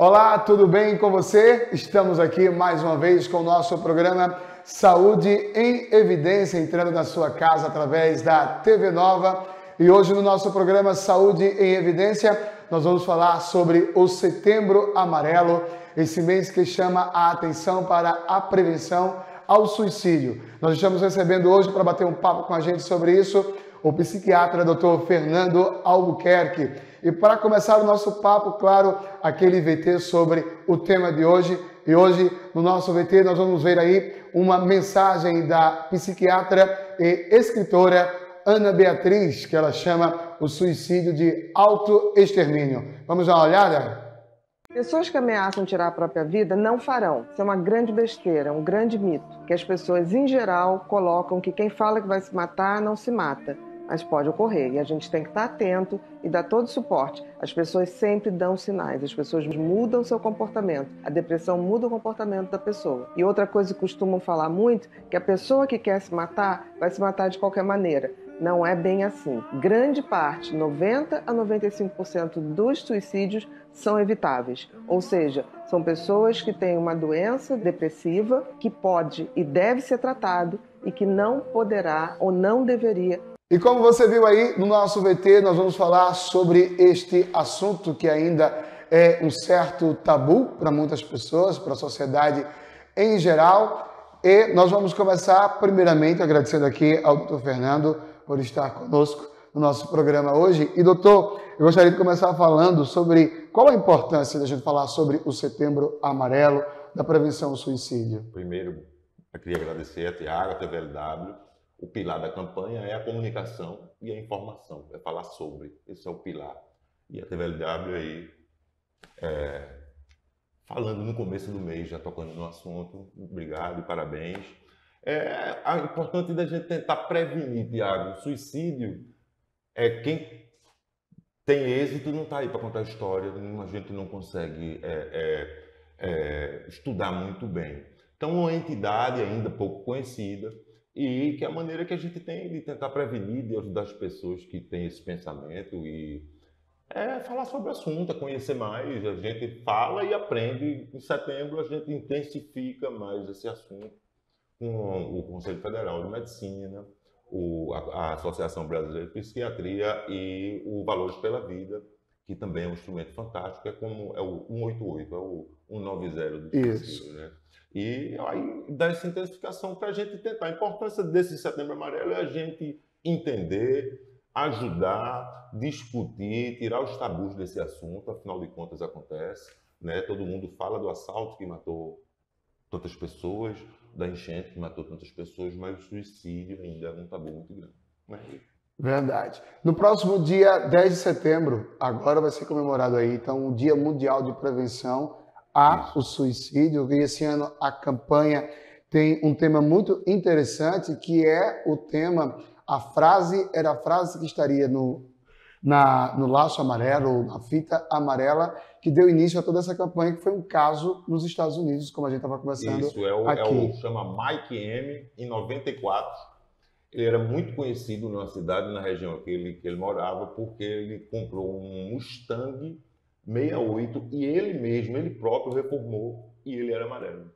Olá, tudo bem com você? Estamos aqui mais uma vez com o nosso programa Saúde em Evidência, entrando na sua casa através da TV Nova. E hoje no nosso programa Saúde em Evidência, nós vamos falar sobre o Setembro Amarelo, esse mês que chama a atenção para a prevenção ao suicídio. Nós estamos recebendo hoje para bater um papo com a gente sobre isso o psiquiatra Dr. Fernando Albuquerque. E para começar o nosso papo, claro, aquele VT sobre o tema de hoje. E hoje, no nosso VT, nós vamos ver aí uma mensagem da psiquiatra e escritora Ana Beatriz, que ela chama o suicídio de autoextermínio. Vamos dar uma olhada? Pessoas que ameaçam tirar a própria vida não farão. Isso é uma grande besteira, um grande mito, que as pessoas, em geral, colocam que quem fala que vai se matar não se mata. Mas pode ocorrer e a gente tem que estar atento e dar todo o suporte. As pessoas sempre dão sinais, as pessoas mudam seu comportamento. A depressão muda o comportamento da pessoa. E outra coisa que costumam falar muito, que a pessoa que quer se matar, vai se matar de qualquer maneira. Não é bem assim. Grande parte, 90 a 95% dos suicídios são evitáveis. Ou seja, são pessoas que têm uma doença depressiva que pode e deve ser tratado e que não poderá ou não deveria. E como você viu aí no nosso VT, nós vamos falar sobre este assunto que ainda é um certo tabu para muitas pessoas, para a sociedade em geral. E nós vamos começar primeiramente agradecendo aqui ao Dr. Fernando por estar conosco no nosso programa hoje. E doutor, eu gostaria de começar falando sobre qual a importância da gente falar sobre o Setembro Amarelo, da prevenção ao suicídio. Primeiro, eu queria agradecer a Tiago, a TVLW. O pilar da campanha é a comunicação e a informação, é falar sobre, esse é o pilar. E a TVLW aí, falando no começo do mês, já tocando no assunto, obrigado e parabéns. É importante da gente tentar prevenir, Tiago, suicídio é quem tem êxito não está aí para contar a história, a gente não consegue estudar muito bem. Então, uma entidade ainda pouco conhecida, e que é a maneira que a gente tem de tentar prevenir, de ajudar as pessoas que têm esse pensamento e falar sobre o assunto, conhecer mais. A gente fala e aprende. Em setembro a gente intensifica mais esse assunto com o Conselho Federal de Medicina, a Associação Brasileira de Psiquiatria e o Valores pela Vida, que também é um instrumento fantástico, é o 188, é o 190 do suicídio, né? E aí dá essa intensificação para a gente tentar. A importância desse Setembro Amarelo é a gente entender, ajudar, discutir, tirar os tabus desse assunto, afinal de contas acontece, né? Todo mundo fala do assalto que matou tantas pessoas, da enchente que matou tantas pessoas, mas o suicídio ainda é um tabu muito grande, né? Verdade. No próximo dia 10 de setembro, agora vai ser comemorado aí, então, o Dia Mundial de Prevenção ao Suicídio. E esse ano a campanha tem um tema muito interessante, que é o tema, era a frase que estaria no laço amarelo, na fita amarela, que deu início a toda essa campanha, que foi um caso nos Estados Unidos, como a gente estava conversando aqui. Chama Mike M, em 94. Ele era muito conhecido na cidade, na região que ele morava, porque ele comprou um Mustang 68 e ele próprio reformou, e ele era amarelo.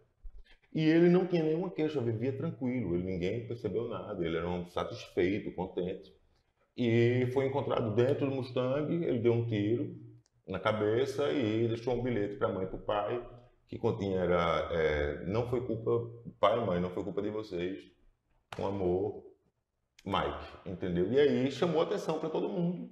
E ele não tinha nenhuma queixa, vivia tranquilo, ninguém percebeu nada, ele era um satisfeito, contente. E foi encontrado dentro do Mustang, ele deu um tiro na cabeça e deixou um bilhete para a mãe e para o pai, que continha não foi culpa, pai e mãe, não foi culpa de vocês, com amor, Mike, entendeu? E aí chamou a atenção para todo mundo.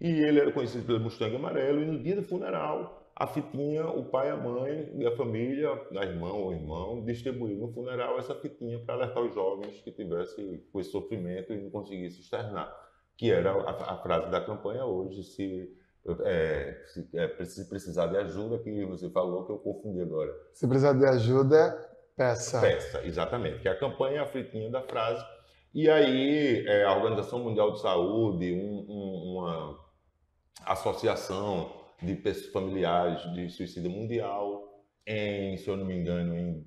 E ele era conhecido pelo Mustang amarelo, e no dia do funeral, a fitinha, o pai, a mãe e a família, a irmã ou irmão, distribuíram no funeral essa fitinha para alertar os jovens que tivessem com esse sofrimento e não conseguissem externar. Que era a frase da campanha hoje, se precisar de ajuda, que você falou que eu confundi agora. Se precisar de ajuda, peça. Peça, exatamente. Que a campanha é a fritinha da frase. E aí a Organização Mundial de Saúde, uma associação de familiares de suicídio mundial, se eu não me engano, em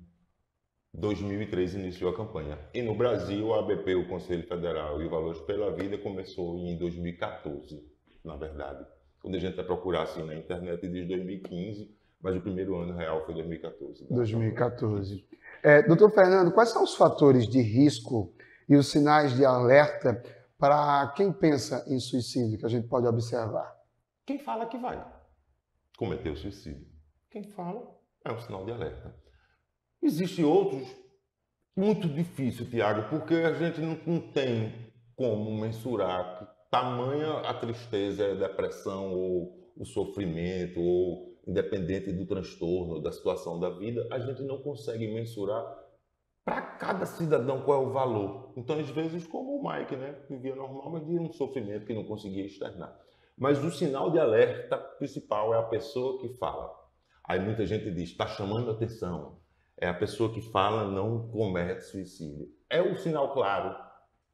2003 iniciou a campanha. E no Brasil, a ABP, o Conselho Federal e o Valores pela Vida começou em 2014, na verdade. Quando a gente vai procurar assim na internet, diz 2015, mas o primeiro ano real foi 2014. 2014. Doutor Fernando, quais são os fatores de risco e os sinais de alerta para quem pensa em suicídio que a gente pode observar? Quem fala que vai cometer o suicídio. Quem fala é um sinal de alerta. Existem outros, muito difícil, Tiago, porque a gente não tem como mensurar que tamanha a tristeza, a depressão ou o sofrimento, ou independente do transtorno, da situação da vida, a gente não consegue mensurar para cada cidadão qual é o valor. Então, às vezes, como o Mike, né, vivia normal, mas via um sofrimento que não conseguia externar. Mas o sinal de alerta principal é a pessoa que fala. Aí muita gente diz, está chamando atenção. É a pessoa que fala, não comete suicídio. É o sinal claro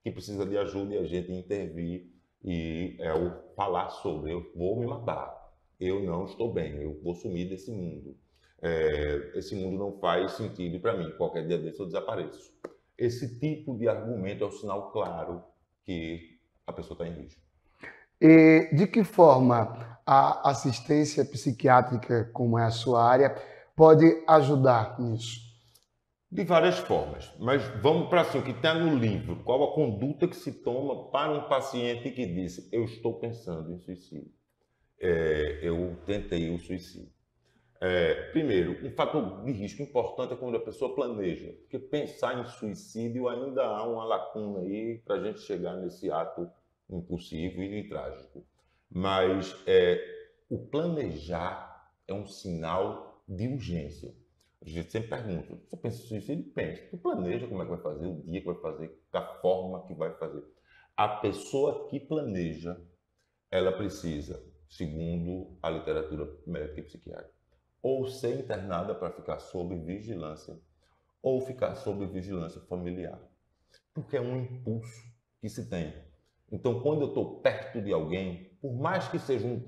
que precisa de ajuda e a gente intervir e é o falar sobre, eu vou me matar, eu não estou bem, eu vou sumir desse mundo. Esse mundo não faz sentido para mim, qualquer dia desse eu desapareço. Esse tipo de argumento é o sinal claro que a pessoa está em risco. E de que forma a assistência psiquiátrica, como é a sua área, pode ajudar nisso? De várias formas, mas vamos para assim, o que está no livro. Qual a conduta que se toma para um paciente que disse, eu estou pensando em suicídio, eu tentei o suicídio. Primeiro, um fator de risco importante é quando a pessoa planeja, porque pensar em suicídio ainda há uma lacuna aí para a gente chegar nesse ato impulsivo e trágico. Mas o planejar é um sinal de urgência. A gente sempre pergunta, você pensa em suicídio? Pensa. Tu planeja como é que vai fazer, o dia que vai fazer, da forma que vai fazer. A pessoa que planeja, ela precisa, segundo a literatura médica e psiquiátrica, ou ser internada para ficar sob vigilância, ou ficar sob vigilância familiar. Porque é um impulso que se tem. Então, quando eu estou perto de alguém, por mais que sejam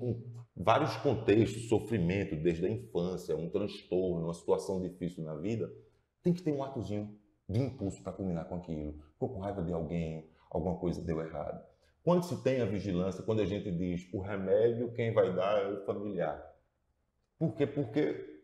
vários contextos, sofrimento desde a infância, um transtorno, uma situação difícil na vida, tem que ter um atozinho de impulso para culminar com aquilo. Ficou com raiva de alguém, alguma coisa deu errado. Quando se tem a vigilância, quando a gente diz o remédio, quem vai dar é o familiar. Por quê? Porque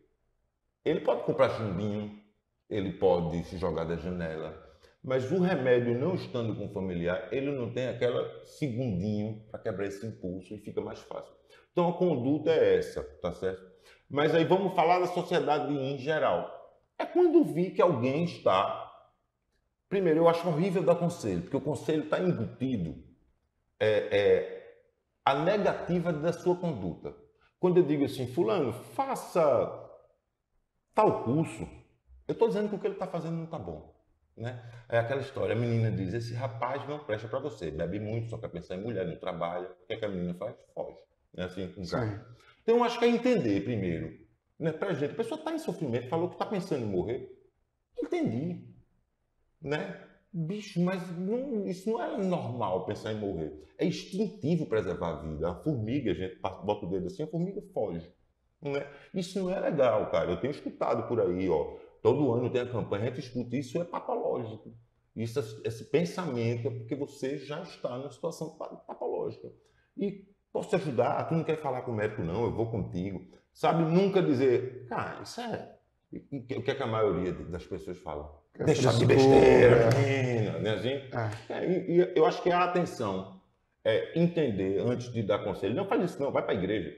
ele pode comprar chumbinho, ele pode se jogar da janela, mas o remédio não estando com o familiar, ele não tem aquela segundinho para quebrar esse impulso e fica mais fácil. Então a conduta é essa, tá certo? Mas aí vamos falar da sociedade em geral. É quando vi que alguém está... Primeiro, eu acho horrível dar conselho, porque o conselho está embutido a negativa da sua conduta. Quando eu digo assim, fulano, faça tal curso, eu estou dizendo que o que ele está fazendo não está bom. Né? É aquela história, a menina diz, esse rapaz não presta para você, bebe muito, só quer pensar em mulher, não trabalha. O que, é que a menina faz? Foge. Né? Assim, um cara. Então eu acho que é entender primeiro, né? Pra gente, a pessoa está em sofrimento, falou que está pensando em morrer, entendi. Né? Bicho, mas isso não é normal pensar em morrer. É instintivo preservar a vida. A formiga, a gente bota o dedo assim, a formiga foge. Né? Isso não é legal, cara. Eu tenho escutado por aí, ó. Todo ano tem a campanha, a gente escuta, isso é patológico. Isso, esse pensamento é porque você já está numa situação patológica. E posso te ajudar? Tu não quer falar com o médico, não, eu vou contigo. Sabe, nunca dizer, cara, isso é... O que é que a maioria das pessoas falam? Deixa de besteira, menina, né? Assim? E eu acho que a atenção é entender antes de dar conselho. Não faz isso, não, vai para a igreja.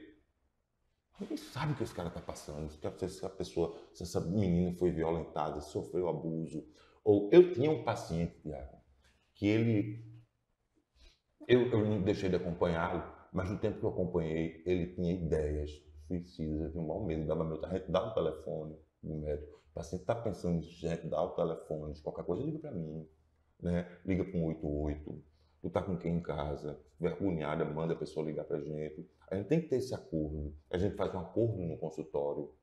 Ninguém sabe o que esse cara está passando, se essa menina foi violentada, sofreu abuso. Ou eu tinha um paciente, Tiago, que eu não deixei de acompanhá-lo, mas no tempo que eu acompanhei, ele tinha ideias suicidas, eu tinha um mau medo, a gente dá o telefone do médico. O paciente está pensando nisso, gente, dá o telefone, qualquer coisa, liga para mim, né? Liga para um 188, tu tá com quem em casa, vergonhada, manda a pessoa ligar pra gente. A gente tem que ter esse acordo, a gente faz um acordo no consultório,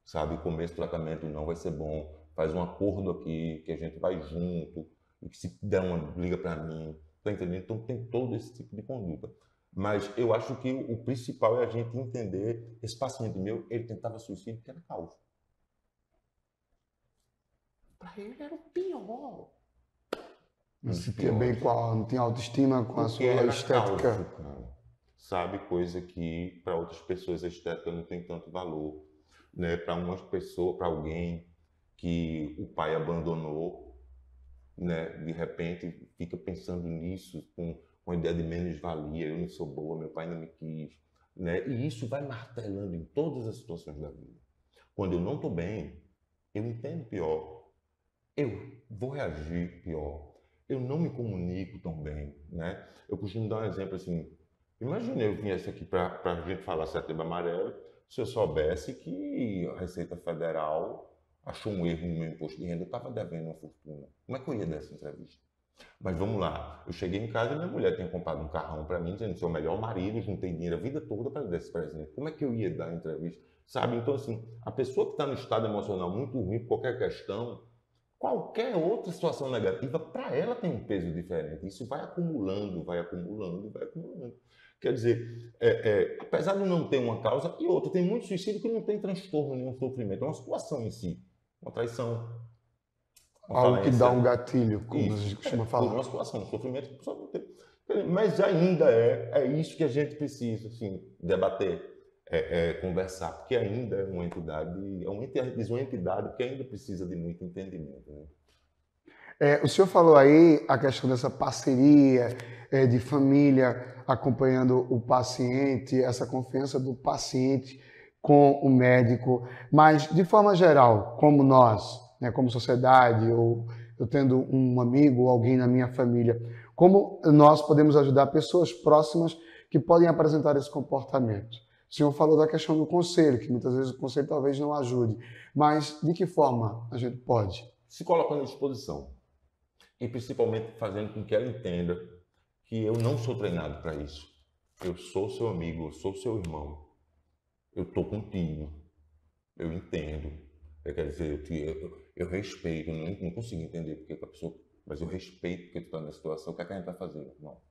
sabe? O começo do tratamento não vai ser bom, faz um acordo aqui, que a gente vai junto, e que se der uma liga para mim, tá entendendo? Então tem todo esse tipo de conduta. Mas eu acho que o principal é a gente entender, esse paciente meu, ele tentava suicídio porque era calvo. Para ele era o pior. Não se sentia bem não tinha autoestima com a sua estética. Calvo, sabe? Coisa que para outras pessoas a estética não tem tanto valor. né, para umas pessoas, para alguém que o pai abandonou, né, de repente fica pensando nisso com a ideia de menos-valia, eu não sou boa, meu pai não me quis, né, e isso vai martelando em todas as situações da vida. Quando eu não estou bem, eu entendo pior, eu vou reagir pior, eu não me comunico tão bem, né? Eu costumo dar um exemplo assim, imagina eu viesse aqui para a gente falar Setembro Amarelo, se eu soubesse que a Receita Federal achou um erro no meu imposto de renda, eu estava devendo uma fortuna. Como é que eu ia dar essa entrevista? Mas vamos lá, eu cheguei em casa e minha mulher tinha comprado um carrão para mim, dizendo que sou o melhor marido, juntei dinheiro a vida toda para dar esse presente. Como é que eu ia dar a entrevista? Sabe? Então, assim, a pessoa que está no estado emocional muito ruim por qualquer questão, qualquer outra situação negativa, para ela tem um peso diferente. Isso vai acumulando, vai acumulando, vai acumulando. Quer dizer, apesar de não ter uma causa, e outra, tem muito suicídio que não tem transtorno, nenhum sofrimento. É uma situação em si, uma traição. Algo que dá um gatilho, como a gente costuma falar. Uma situação, um sofrimento que a pessoa não tem. Mas ainda é isso que a gente precisa, assim, debater. Conversar, porque ainda é uma entidade, diz uma entidade que ainda precisa de muito entendimento. Né? O senhor falou aí a questão dessa parceria de família acompanhando o paciente, essa confiança do paciente com o médico, mas de forma geral, como nós, né, como sociedade, ou eu tendo um amigo ou alguém na minha família, como nós podemos ajudar pessoas próximas que podem apresentar esse comportamento? O senhor falou da questão do conselho, que muitas vezes o conselho talvez não ajude, mas de que forma a gente pode? Se colocando à disposição e principalmente fazendo com que ela entenda que eu não sou treinado para isso. Eu sou seu amigo, eu sou seu irmão, eu estou contigo, eu entendo. Quer dizer, eu respeito, eu não consigo entender porque a pessoa, mas eu respeito porque tu está nessa situação, o que é que a gente vai fazer, irmão?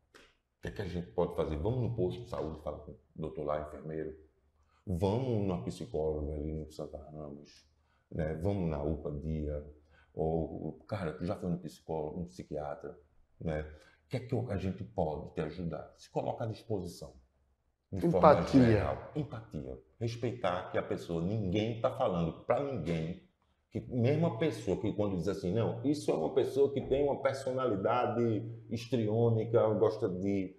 O que a gente pode fazer? Vamos no posto de saúde, fala com o doutor lá, enfermeiro. Vamos na psicóloga ali no Santa Ramos. Né? Vamos na UPA Dia. Ou, cara, tu já foi no psicólogo, no psiquiatra. Né? O que é que a gente pode te ajudar? Se coloca à disposição. De forma geral. Empatia. Respeitar que a pessoa, ninguém está falando para ninguém. Que mesmo a pessoa que quando diz assim, não, isso é uma pessoa que tem uma personalidade histriônica, gosta de...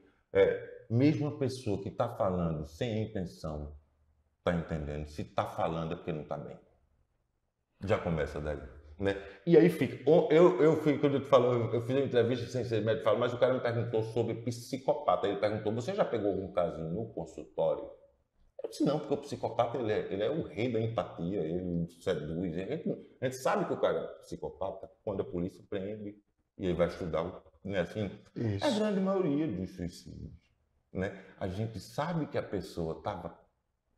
mesmo a pessoa que está falando sem intenção, está entendendo? Se está falando é porque não está bem. Já começa daí. Né? E aí fica... quando eu te falo, eu fiz uma entrevista sem ser médico, mas o cara me perguntou sobre psicopata. Ele perguntou, você já pegou algum casinho no consultório? Eu disse, não, porque o psicopata ele é o rei da empatia, ele seduz. A gente sabe que o cara é psicopata quando a polícia prende e ele vai estudar. Né? Assim, a grande maioria dos suicídios. Né? A gente sabe que a pessoa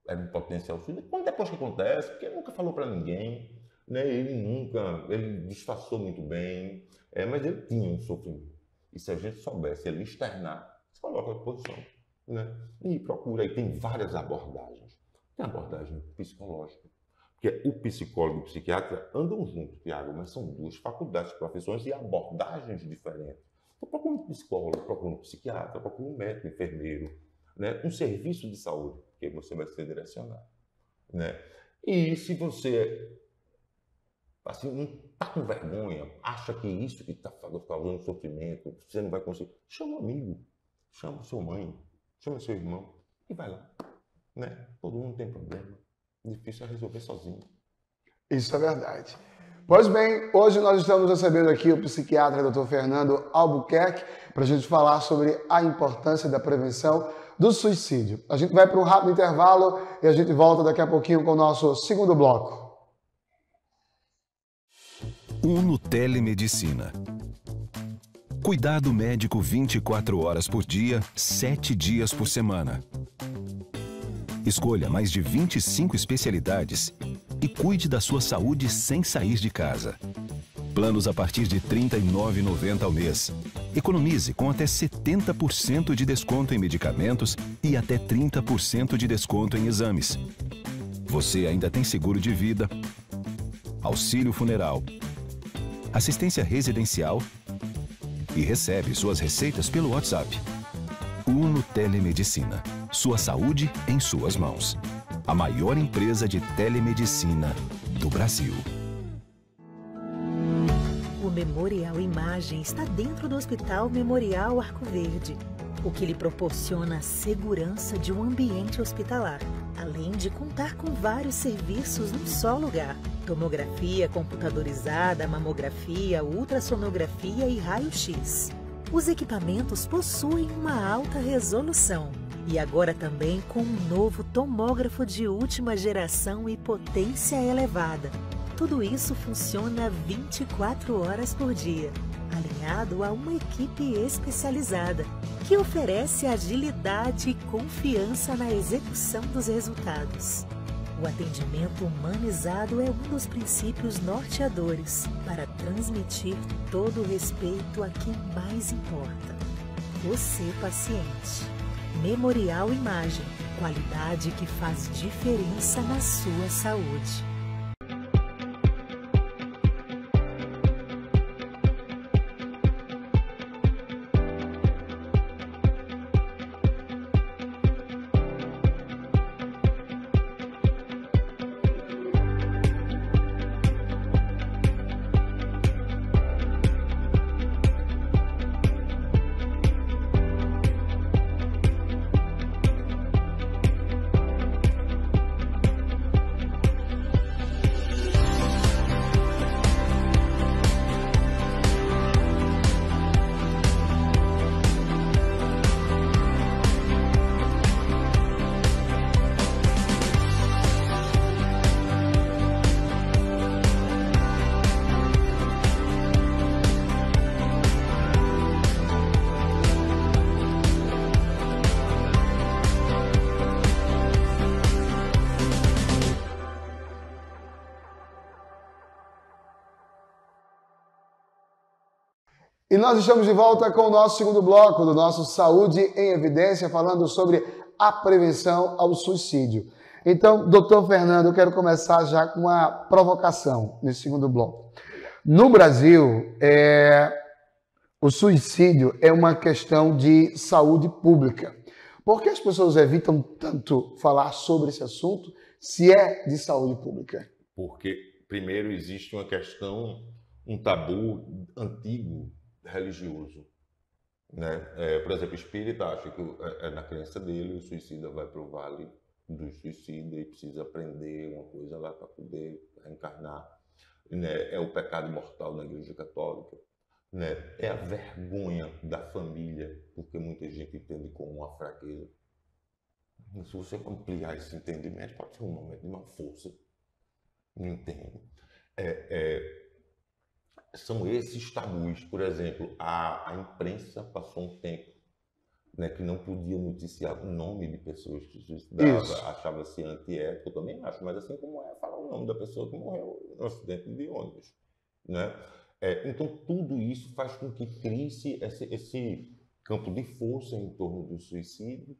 era em potencial suicídio. Quando depois que acontece, porque ele nunca falou para ninguém, né? Ele disfarçou muito bem, mas ele tinha um sofrimento. E se a gente soubesse ele externar, se coloca à disposição. Né? E procura, aí tem várias abordagens. Tem abordagem psicológica, porque o psicólogo e o psiquiatra andam juntos, Tiago, mas são duas faculdades, profissões e abordagens diferentes. Então procura um psicólogo, procura um psiquiatra, procura um médico, um enfermeiro, né? Um serviço de saúde, que você vai ser direcionado. Né? E se você assim, não está com vergonha, acha que isso que está causando sofrimento, você não vai conseguir, chama um amigo, chama sua mãe, chama seu irmão e vai lá. Né? Todo mundo tem problema. Difícil é resolver sozinho. Isso é verdade. Pois bem, hoje nós estamos recebendo aqui o psiquiatra Dr. Fernando Albuquerque para a gente falar sobre a importância da prevenção do suicídio. A gente vai para um rápido intervalo e a gente volta daqui a pouquinho com o nosso segundo bloco. Uno Telemedicina. Cuidado médico 24 horas por dia, 7 dias por semana. Escolha mais de 25 especialidades e cuide da sua saúde sem sair de casa. Planos a partir de R$ 39,90 ao mês. Economize com até 70% de desconto em medicamentos e até 30% de desconto em exames. Você ainda tem seguro de vida, auxílio funeral, assistência residencial e recebe suas receitas pelo WhatsApp. Uno Telemedicina. Sua saúde em suas mãos. a maior empresa de telemedicina do Brasil. O Memorial Imagem está dentro do Hospital Memorial Arco Verde, o que lhe proporciona a segurança de um ambiente hospitalar, além de contar com vários serviços num só lugar: tomografia computadorizada, mamografia, ultrassonografia e raio-x. Os equipamentos possuem uma alta resolução e agora também com um novo tomógrafo de última geração e potência elevada. Tudo isso funciona 24 horas por dia, alinhado a uma equipe especializada, que oferece agilidade e confiança na execução dos resultados. O atendimento humanizado é um dos princípios norteadores para transmitir todo o respeito a quem mais importa: você, paciente. Memorial Imagem, qualidade que faz diferença na sua saúde. E nós estamos de volta com o nosso segundo bloco do nosso Saúde em Evidência, falando sobre a prevenção ao suicídio. Então, doutor Fernando, eu quero começar já com uma provocação nesse segundo bloco. No Brasil, o suicídio é uma questão de saúde pública. Por que as pessoas evitam tanto falar sobre esse assunto se é de saúde pública? Porque, primeiro, existe uma questão, um tabu antigo, religioso, né? Por exemplo, o espírita acha que na crença dele o suicida vai para o vale do suicida e precisa aprender uma coisa lá para poder reencarnar, né? É o pecado mortal da Igreja Católica, né? É a vergonha da família, porque muita gente entende como uma fraqueza. Se você ampliar esse entendimento, pode ser um momento de uma força, não entende? São esses tabus. Por exemplo, a imprensa passou um tempo, né, que não podia noticiar o nome de pessoas que se suicidavam, achava-se antiético, eu também acho, mas assim como falar o nome da pessoa que morreu no acidente de ônibus, né? Então tudo isso faz com que crie-se esse campo de força em torno do suicídio,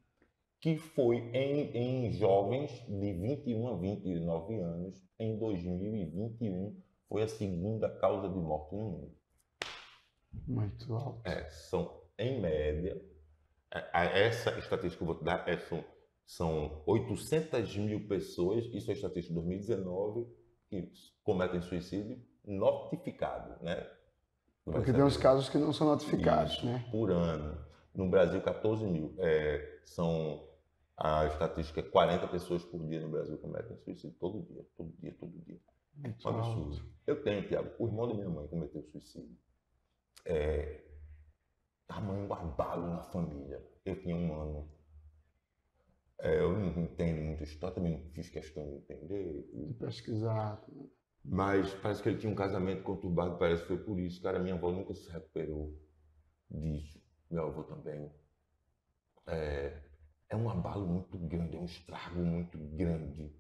que foi em jovens de 21 a 29 anos, em 2021, foi a segunda causa de morte no mundo. Muito alto. São, em média, essa estatística que eu vou te dar, são 800 mil pessoas, isso é a estatística de 2019, que cometem suicídio notificado, né? Porque tem uns casos que não são notificados, isso, né? Por ano. No Brasil, 14 mil. A estatística é 40 pessoas por dia no Brasil cometem suicídio. Todo dia. Um absurdo. Eu tenho, Tiago, o irmão da minha mãe cometeu suicídio. Tamanho guardado na família. Eu tinha um ano. Eu não entendo muito história, também não fiz questão de entender. De pesquisar. Mas parece que ele tinha um casamento conturbado, parece que foi por isso. Cara, minha avó nunca se recuperou disso. Meu avô também. É um abalo muito grande, é um estrago muito grande.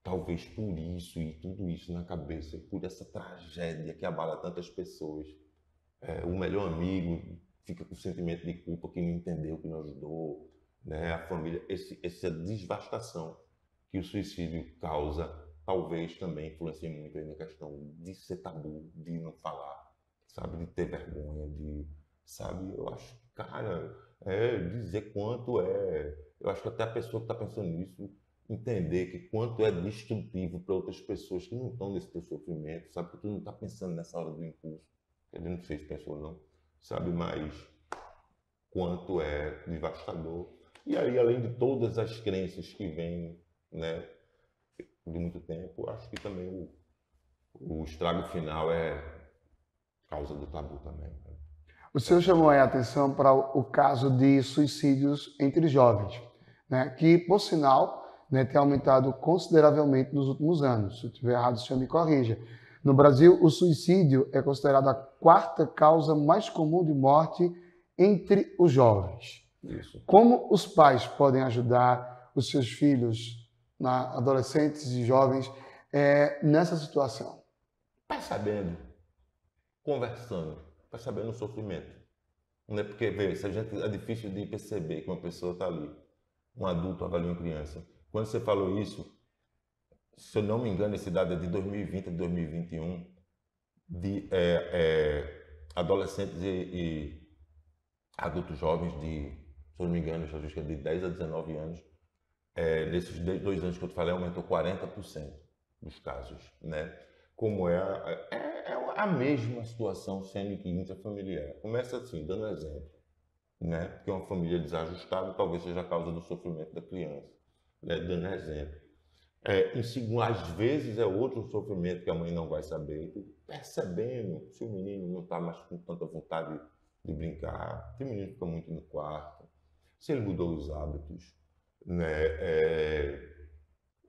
Talvez por isso e tudo isso na cabeça, por essa tragédia que abala tantas pessoas. O melhor amigo fica com sentimento de culpa, que não entendeu, que não ajudou, né? A família, essa devastação que o suicídio causa, talvez também influencie muito aí na questão de ser tabu, de não falar, sabe? De ter vergonha, sabe? Eu acho, cara, dizer quanto eu acho que até a pessoa que está pensando nisso entender que quanto é destrutivo para outras pessoas que não estão nesse teu sofrimento, sabe? Que tu não está pensando nessa hora do impulso. Ele não sei se pensou ou não, sabe? Mas quanto é devastador. E aí, além de todas as crenças que vêm, né, de muito tempo, acho que também o estrago final é causa do tabu também. Né? O senhor chamou aí a atenção para o caso de suicídios entre jovens, né, que, por sinal, né, tem aumentado consideravelmente nos últimos anos. Se eu estiver errado, o senhor me corrija. No Brasil, o suicídio é considerado a quarta causa mais comum de morte entre os jovens. Isso. Como os pais podem ajudar os seus filhos, adolescentes e jovens, nessa situação? Percebendo, conversando, percebendo o sofrimento. Não é porque, vê, se a gente, é difícil de perceber que uma pessoa está ali, um adulto avalia uma criança. Quando você falou isso, se eu não me engano, esse dado é de 2020 a 2021, de adolescentes e adultos jovens de, se eu não me engano, acho que é de 10 a 19 anos, nesses 2 anos que eu te falei, aumentou 40% dos casos, né? Como é a mesma situação sendo que intrafamiliar. Começa assim, dando exemplo, né? Porque uma família desajustada talvez seja a causa do sofrimento da criança, né? Dando exemplo. Em segundo, às vezes é outro sofrimento que a mãe não vai saber, percebendo se o menino não está mais com tanta vontade de brincar, se o menino fica muito no quarto, se ele mudou os hábitos, né?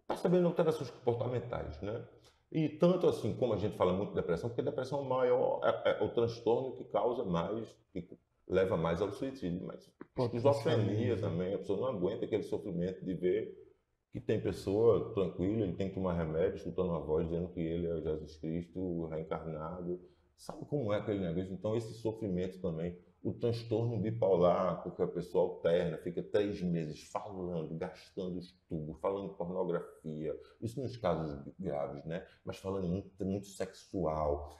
Percebendo alterações comportamentais, né? E tanto assim, como a gente fala muito de depressão, porque depressão maior é o transtorno que causa mais, que leva mais ao suicídio, mas esquizofrenia também, a pessoa não aguenta aquele sofrimento de ver que tem pessoa tranquila, ele tem que tomar remédio, escutando uma voz dizendo que ele é Jesus Cristo reencarnado. Sabe como é aquele negócio? Então, esse sofrimento também, o transtorno bipolar, porque a pessoa alterna, fica 3 meses falando, gastando os tubos, falando pornografia, isso nos casos graves, né? Mas falando muito sexual,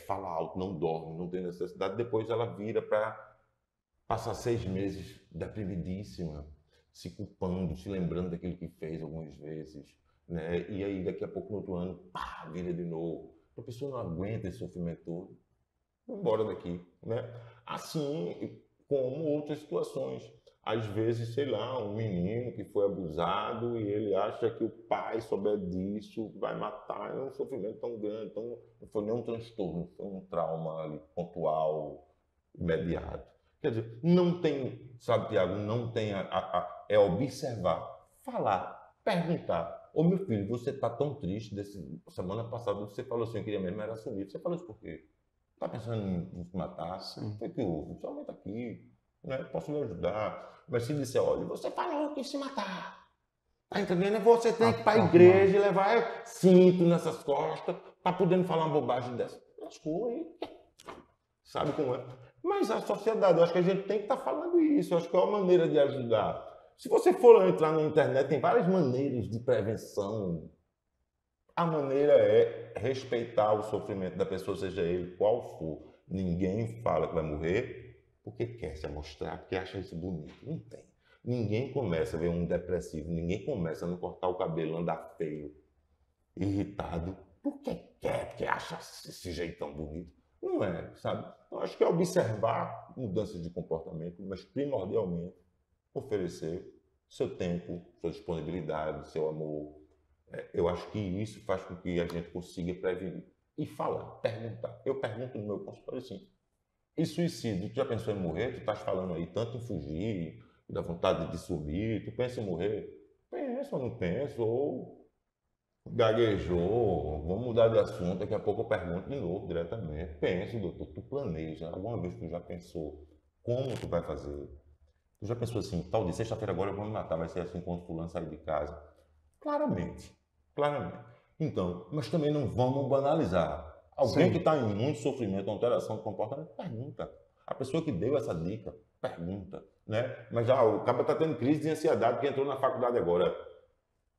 fala alto, não dorme, não tem necessidade, depois ela vira para passar 6 meses deprimidíssima, se culpando, se lembrando daquilo que fez algumas vezes, né? E aí daqui a pouco, no outro ano, pá, vira de novo. A pessoa não aguenta esse sofrimento todo, vai embora daqui, né? Assim como outras situações. Às vezes, sei lá, um menino que foi abusado e ele acha que o pai, souber disso, vai matar. É um sofrimento tão grande, então não foi nem um transtorno, foi um trauma ali, pontual, imediato. Quer dizer, não tem, sabe, Tiago, não tem é observar, falar, perguntar. Ô meu filho, você está tão triste, semana passada você falou assim, eu queria mesmo era assumir. Você falou isso por quê? Está pensando em se matar? Sim. O que houve? Sua mãe está aqui, né? Posso lhe ajudar? Mas se disser, olha, você falou que ia se matar. Tá entendendo? Você tem que ir para a igreja e levar cinto nessas costas para podendo falar uma bobagem dessa. Lascou aí. Sabe como é? Mas a sociedade, eu acho que a gente tem que estar falando isso. Eu acho que é uma maneira de ajudar. Se você for entrar na internet, tem várias maneiras de prevenção. A maneira é respeitar o sofrimento da pessoa, seja ele qual for. Ninguém fala que vai morrer porque quer se amostrar, porque acha isso bonito. Não tem. Ninguém começa a ver um depressivo, ninguém começa a não cortar o cabelo, andar feio, irritado, porque quer, porque acha esse jeitão bonito. Não é, sabe? Então, acho que é observar mudanças de comportamento, mas primordialmente oferecer seu tempo, sua disponibilidade, seu amor. Eu acho que isso faz com que a gente consiga prevenir. E falar, perguntar. Eu pergunto no meu consultório assim, e suicídio? Tu já pensou em morrer? Tu estás falando aí tanto em fugir, da vontade de subir, tu pensa em morrer? Pensa ou não pensa, ou gaguejou, vamos mudar de assunto, daqui a pouco eu pergunto de novo, diretamente. Pensa, doutor, tu planeja, alguma vez tu já pensou como tu vai fazer? Tu já pensou assim, tal dia, sexta-feira agora eu vou me matar, vai ser assim quando fulano sair de casa? Claramente, claramente. Então, mas também não vamos banalizar. Alguém Sim. que está em muito sofrimento, alteração de comportamento, pergunta. A pessoa que deu essa dica, pergunta, né? Mas já o cara está tendo crise de ansiedade porque entrou na faculdade agora.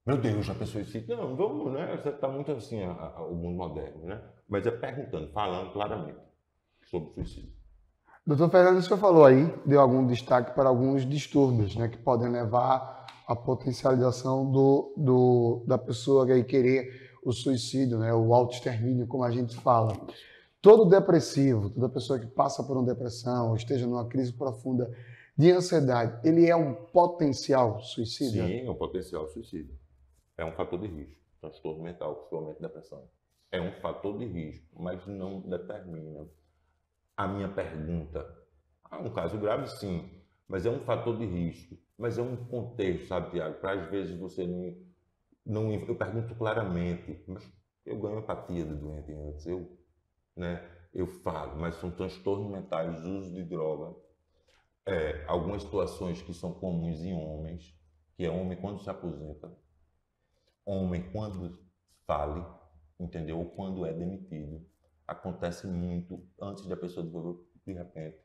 Meu Deus, já pensou isso? Não, vamos, né? Você está muito assim, o mundo moderno, né? Mas é perguntando, falando claramente sobre o suicídio. Doutor Fernando, o senhor falou aí, deu algum destaque para alguns distúrbios, né, que podem levar a potencialização da pessoa que querer o suicídio, né? O autoextermínio, como a gente fala. Todo depressivo, toda pessoa que passa por uma depressão, ou esteja numa crise profunda de ansiedade, ele é um potencial suicida? Sim, é um potencial suicida. É um fator de risco. Transtorno mental, principalmente depressão. É um fator de risco, mas não determina. A minha pergunta, um caso grave sim, mas é um fator de risco. Mas é um contexto, sabe, Tiago? Para às vezes você não... Eu pergunto claramente, mas eu ganho empatia do doente antes, eu falo, mas são transtornos mentais, uso de droga, algumas situações que são comuns em homens, que é homem quando se aposenta, homem quando fale, entendeu? Ou quando é demitido. Acontece muito antes da pessoa desenvolver de repente.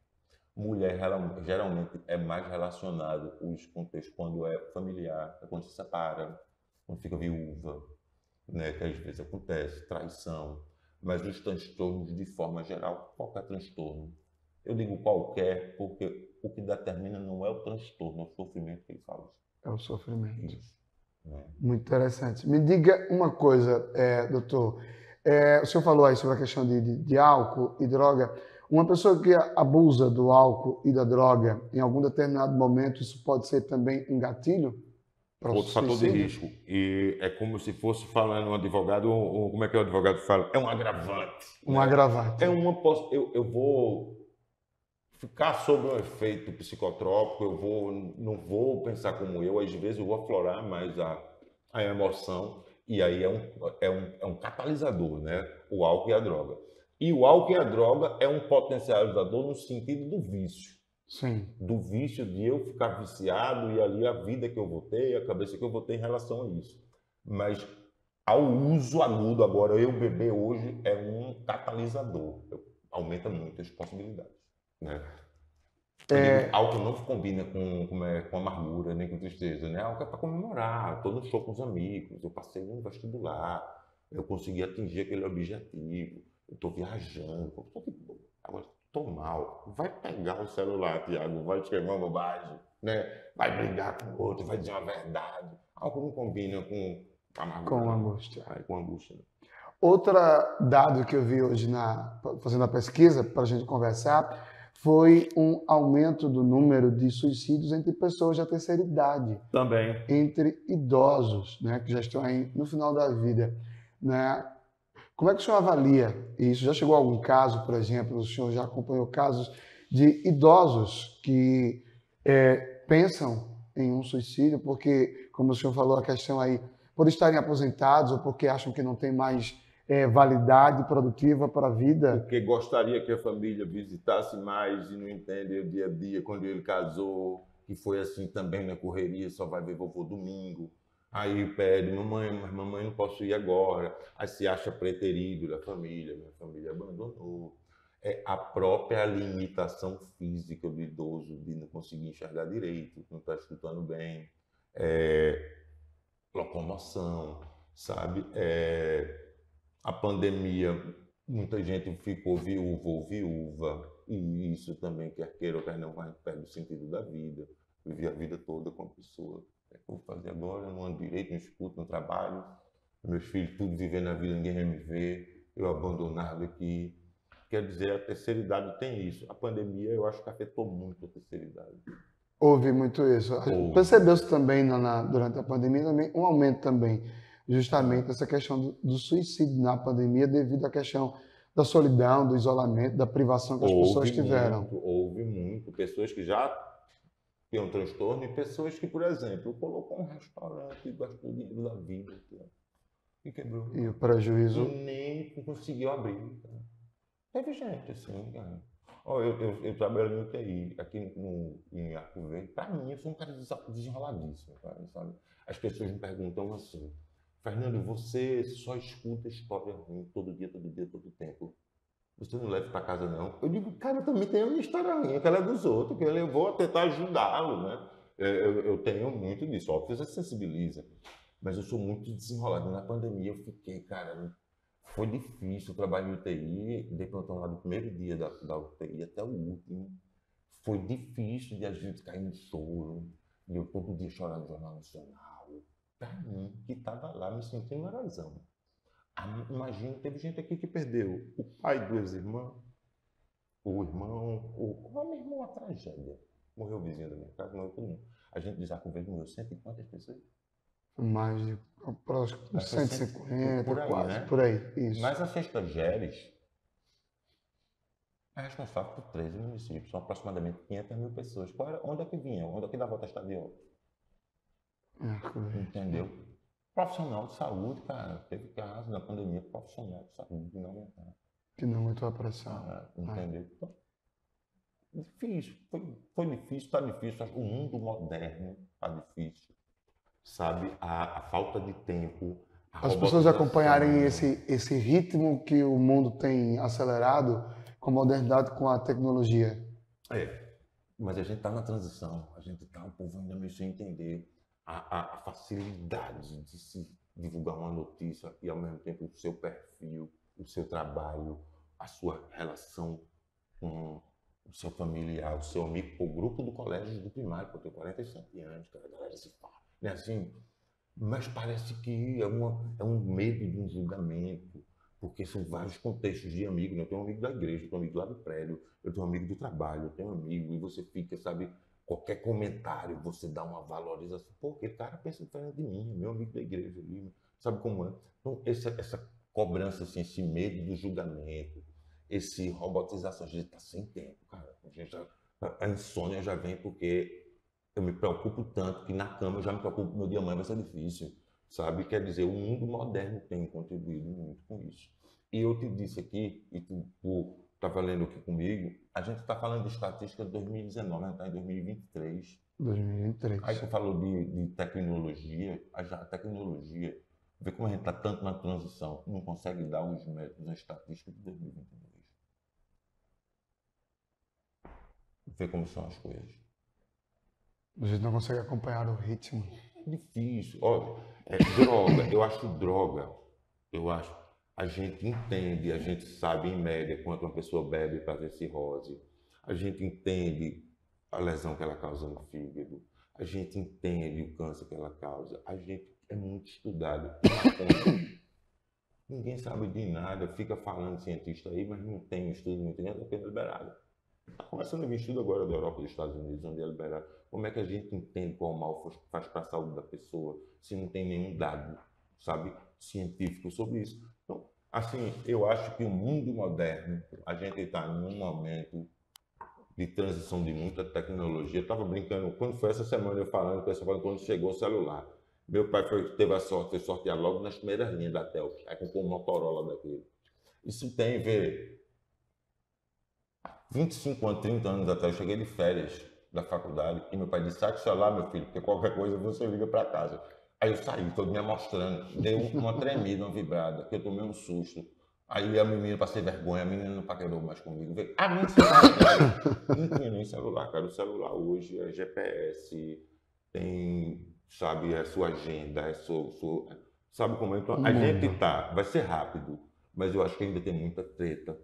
Mulher geralmente é mais relacionado os contextos quando é familiar, é quando se separa, quando fica viúva, né? Que às vezes acontece, traição. Mas os transtornos, de forma geral, qualquer transtorno. Eu digo qualquer, porque o que determina não é o transtorno, é o sofrimento que ele causa. É o sofrimento. Isso. Muito interessante. Me diga uma coisa, doutor. O senhor falou aí sobre a questão de álcool e droga. Uma pessoa que abusa do álcool e da droga, em algum determinado momento, isso pode ser também um gatilho? Outro fator de risco. E é como se fosse falando um advogado, como é que o advogado fala? É um agravante. Um agravante. Eu vou ficar sob um efeito psicotrópico, não vou pensar como às vezes eu vou aflorar mais a emoção, e aí é um catalisador, né? O álcool e a droga. E o álcool e a droga é um potencializador no sentido do vício. Sim. Do vício de eu ficar viciado e ali a vida que eu vou ter, a cabeça que eu vou ter em relação a isso. Mas ao uso agudo, agora eu beber hoje é um catalisador, aumenta muito as possibilidades, né? Álcool não combina com amargura, nem com tristeza, né? Álcool é para comemorar, estou no show com os amigos, eu passei no vestibular, eu consegui atingir aquele objetivo, eu estou viajando, agora estou mal. Vai pegar o celular, Tiago, vai escrever uma bobagem, né? Vai brigar com o outro, vai dizer uma verdade. Álcool não combina com amargura. Com angústia. Com angústia. Outro dado que eu vi hoje fazendo a pesquisa, para a gente conversar, foi um aumento do número de suicídios entre pessoas da terceira idade. Também. Entre idosos, né, que já estão aí no final da vida, né? Como é que o senhor avalia isso? Já chegou a algum caso, por exemplo, o senhor já acompanhou casos de idosos que pensam em um suicídio porque, como o senhor falou, a questão aí, por estarem aposentados ou porque acham que não tem mais validade produtiva para a vida? Porque gostaria que a família visitasse mais e não entende o dia a dia, quando ele casou, que foi assim também na correria, só vai ver vovô domingo. Aí pede, mamãe, não posso ir agora. Aí se acha preterido da família, minha família abandonou. É a própria limitação física do idoso de não conseguir enxergar direito, não está escutando bem, locomoção, sabe? A pandemia, muita gente ficou viúvo ou viúva, e isso também, quer queira ou quer não, perde o sentido da vida. Viver a vida toda com a pessoa. O que eu vou fazer agora? Não ando direito, não escuto, não trabalho. Meus filhos tudo vivendo a vida, ninguém vai me ver. Eu abandonado aqui. Quer dizer, a terceira idade tem isso. A pandemia, eu acho que afetou muito a terceira idade. Houve muito isso. Percebeu-se também durante a pandemia também um aumento também, justamente essa questão do suicídio na pandemia devido à questão da solidão, do isolamento, da privação que as pessoas tiveram. Houve muito. Pessoas que já tinha um transtorno e pessoas que, por exemplo, colocou um restaurante e gastou dinheiro da vida e quebrou. E o prejuízo? E nem conseguiu abrir. Cara. Teve gente assim, cara. Eu trabalho no UTI, aqui em Arco Verde. Para mim, eu sou um cara desenroladíssimo, cara, sabe? As pessoas me perguntam assim, Fernando, você só escuta história ruim todo dia, todo tempo. Você não leva para casa, não? Eu digo, cara, eu também tenho uma história minha, que ela é dos outros, que eu vou tentar ajudá-lo, né? Eu tenho muito disso, óbvio, você sensibiliza. Mas eu sou muito desenrolado. Na pandemia eu fiquei, cara, foi difícil o trabalho em UTI, dei plantão lá do primeiro dia da UTI até o último. Foi difícil de a gente cair no sono. E eu todo dia chorando no Jornal Nacional. Para mim, que estava lá me sentindo heróizão. Imagina, teve gente aqui que perdeu o pai, 2 irmãos, o irmão, meu irmão, uma tragédia. Morreu o vizinho da minha casa, morreu todo mundo. A gente diz que morreu 100 e quantas pessoas? Mais de próximo, 150, por aí, quase, né? por aí. Isso. Mas a Sexta Geres é responsável por 13 municípios, são aproximadamente 500 mil pessoas. Onde é que vinha? Onde é que dava estadual? Entendeu? Profissional de saúde, cara, teve caso na pandemia, profissional de saúde que não aguentaram. Que não aguentou a pressão. Entendeu? Então, difícil, foi difícil, está difícil. O mundo moderno está difícil, sabe? A falta de tempo. As pessoas acompanharem esse ritmo que o mundo tem acelerado com a modernidade, com a tecnologia. Mas a gente está na transição, o povo ainda meio sem entender a facilidade de se divulgar uma notícia e ao mesmo tempo o seu perfil, o seu trabalho, a sua relação com o seu familiar, o seu amigo, o grupo do colégio do primário, porque eu tenho 47 anos, cara, a galera se fala, né, assim, mas parece que é um medo de um julgamento, porque são vários contextos de amigo, né? Eu tenho um amigo da igreja, eu tenho um amigo lá do prédio, eu tenho um amigo do trabalho, eu tenho um amigo, e você fica, sabe, qualquer comentário, você dá uma valorização, pô, aquele cara pensa diferente de mim, meu amigo da igreja ali, sabe como é? Então, essa cobrança, assim, esse medo do julgamento, esse robotização, a gente tá sem tempo, cara, a insônia já vem porque eu me preocupo tanto que na cama eu já me preocupo, meu dia amanhã vai ser difícil, sabe? Quer dizer, o mundo moderno tem contribuído muito com isso. E eu te disse aqui, e tu tá falando aqui comigo, a gente está falando de estatística de 2019, a gente está em 2023. 2023. Aí tu falou de tecnologia, a tecnologia, vê como a gente está tanto na transição, não consegue dar os métodos, a estatística de 2022. Vê como são as coisas. A gente não consegue acompanhar o ritmo. É difícil. Olha, droga, eu acho. A gente entende, a gente sabe em média quanto uma pessoa bebe para ter cirrose. A gente entende a lesão que ela causa no fígado. A gente entende o câncer que ela causa. A gente é muito estudado. Ninguém sabe de nada, fica falando cientista aí, mas não tem estudo, não tem nada apenas liberado. Está começando a vir estudo agora da Europa e dos Estados Unidos, onde é liberado. Como é que a gente entende qual mal faz para a saúde da pessoa se não tem nenhum dado, sabe, científico sobre isso? Então, assim, eu acho que o mundo moderno, a gente está num momento de transição de muita tecnologia. Eu estava brincando, quando foi essa semana eu falando, quando chegou o celular. Meu pai teve a sorte de sortear logo nas primeiras linhas da Tel, aí comprou um Motorola daquele. Isso tem, vê, 25 anos, 30 anos atrás, eu cheguei de férias da faculdade e meu pai disse, sai com o celular, meu filho, porque qualquer coisa você liga para casa. Aí eu saí, todo me mostrando, deu uma tremida, uma vibrada, que eu tomei um susto. Aí a menina, passei vergonha, a menina não paquerou mais comigo. A minha celular, não tinha nem celular, cara. O celular hoje é GPS, tem, sabe, é sua agenda, é sabe como é? Então, a gente vai ser rápido, mas eu acho que ainda tem muita treta.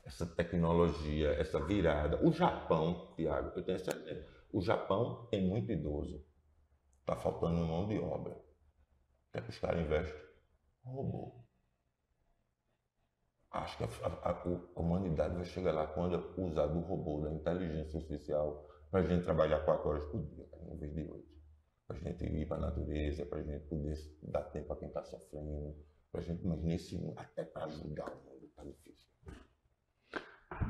Essa tecnologia, essa virada. O Japão, Tiago, eu tenho certeza, o Japão tem muito idoso. Está faltando mão de obra. O que é que os caras investem? Robô. Acho que a humanidade vai chegar lá quando usar do robô, da inteligência artificial, para a gente trabalhar 4 horas por dia, em vez de 8. Para a gente ir para a natureza, para a gente poder dar tempo a quem está sofrendo, para a gente, mas nesse mundo, até para ajudar o mundo, está difícil.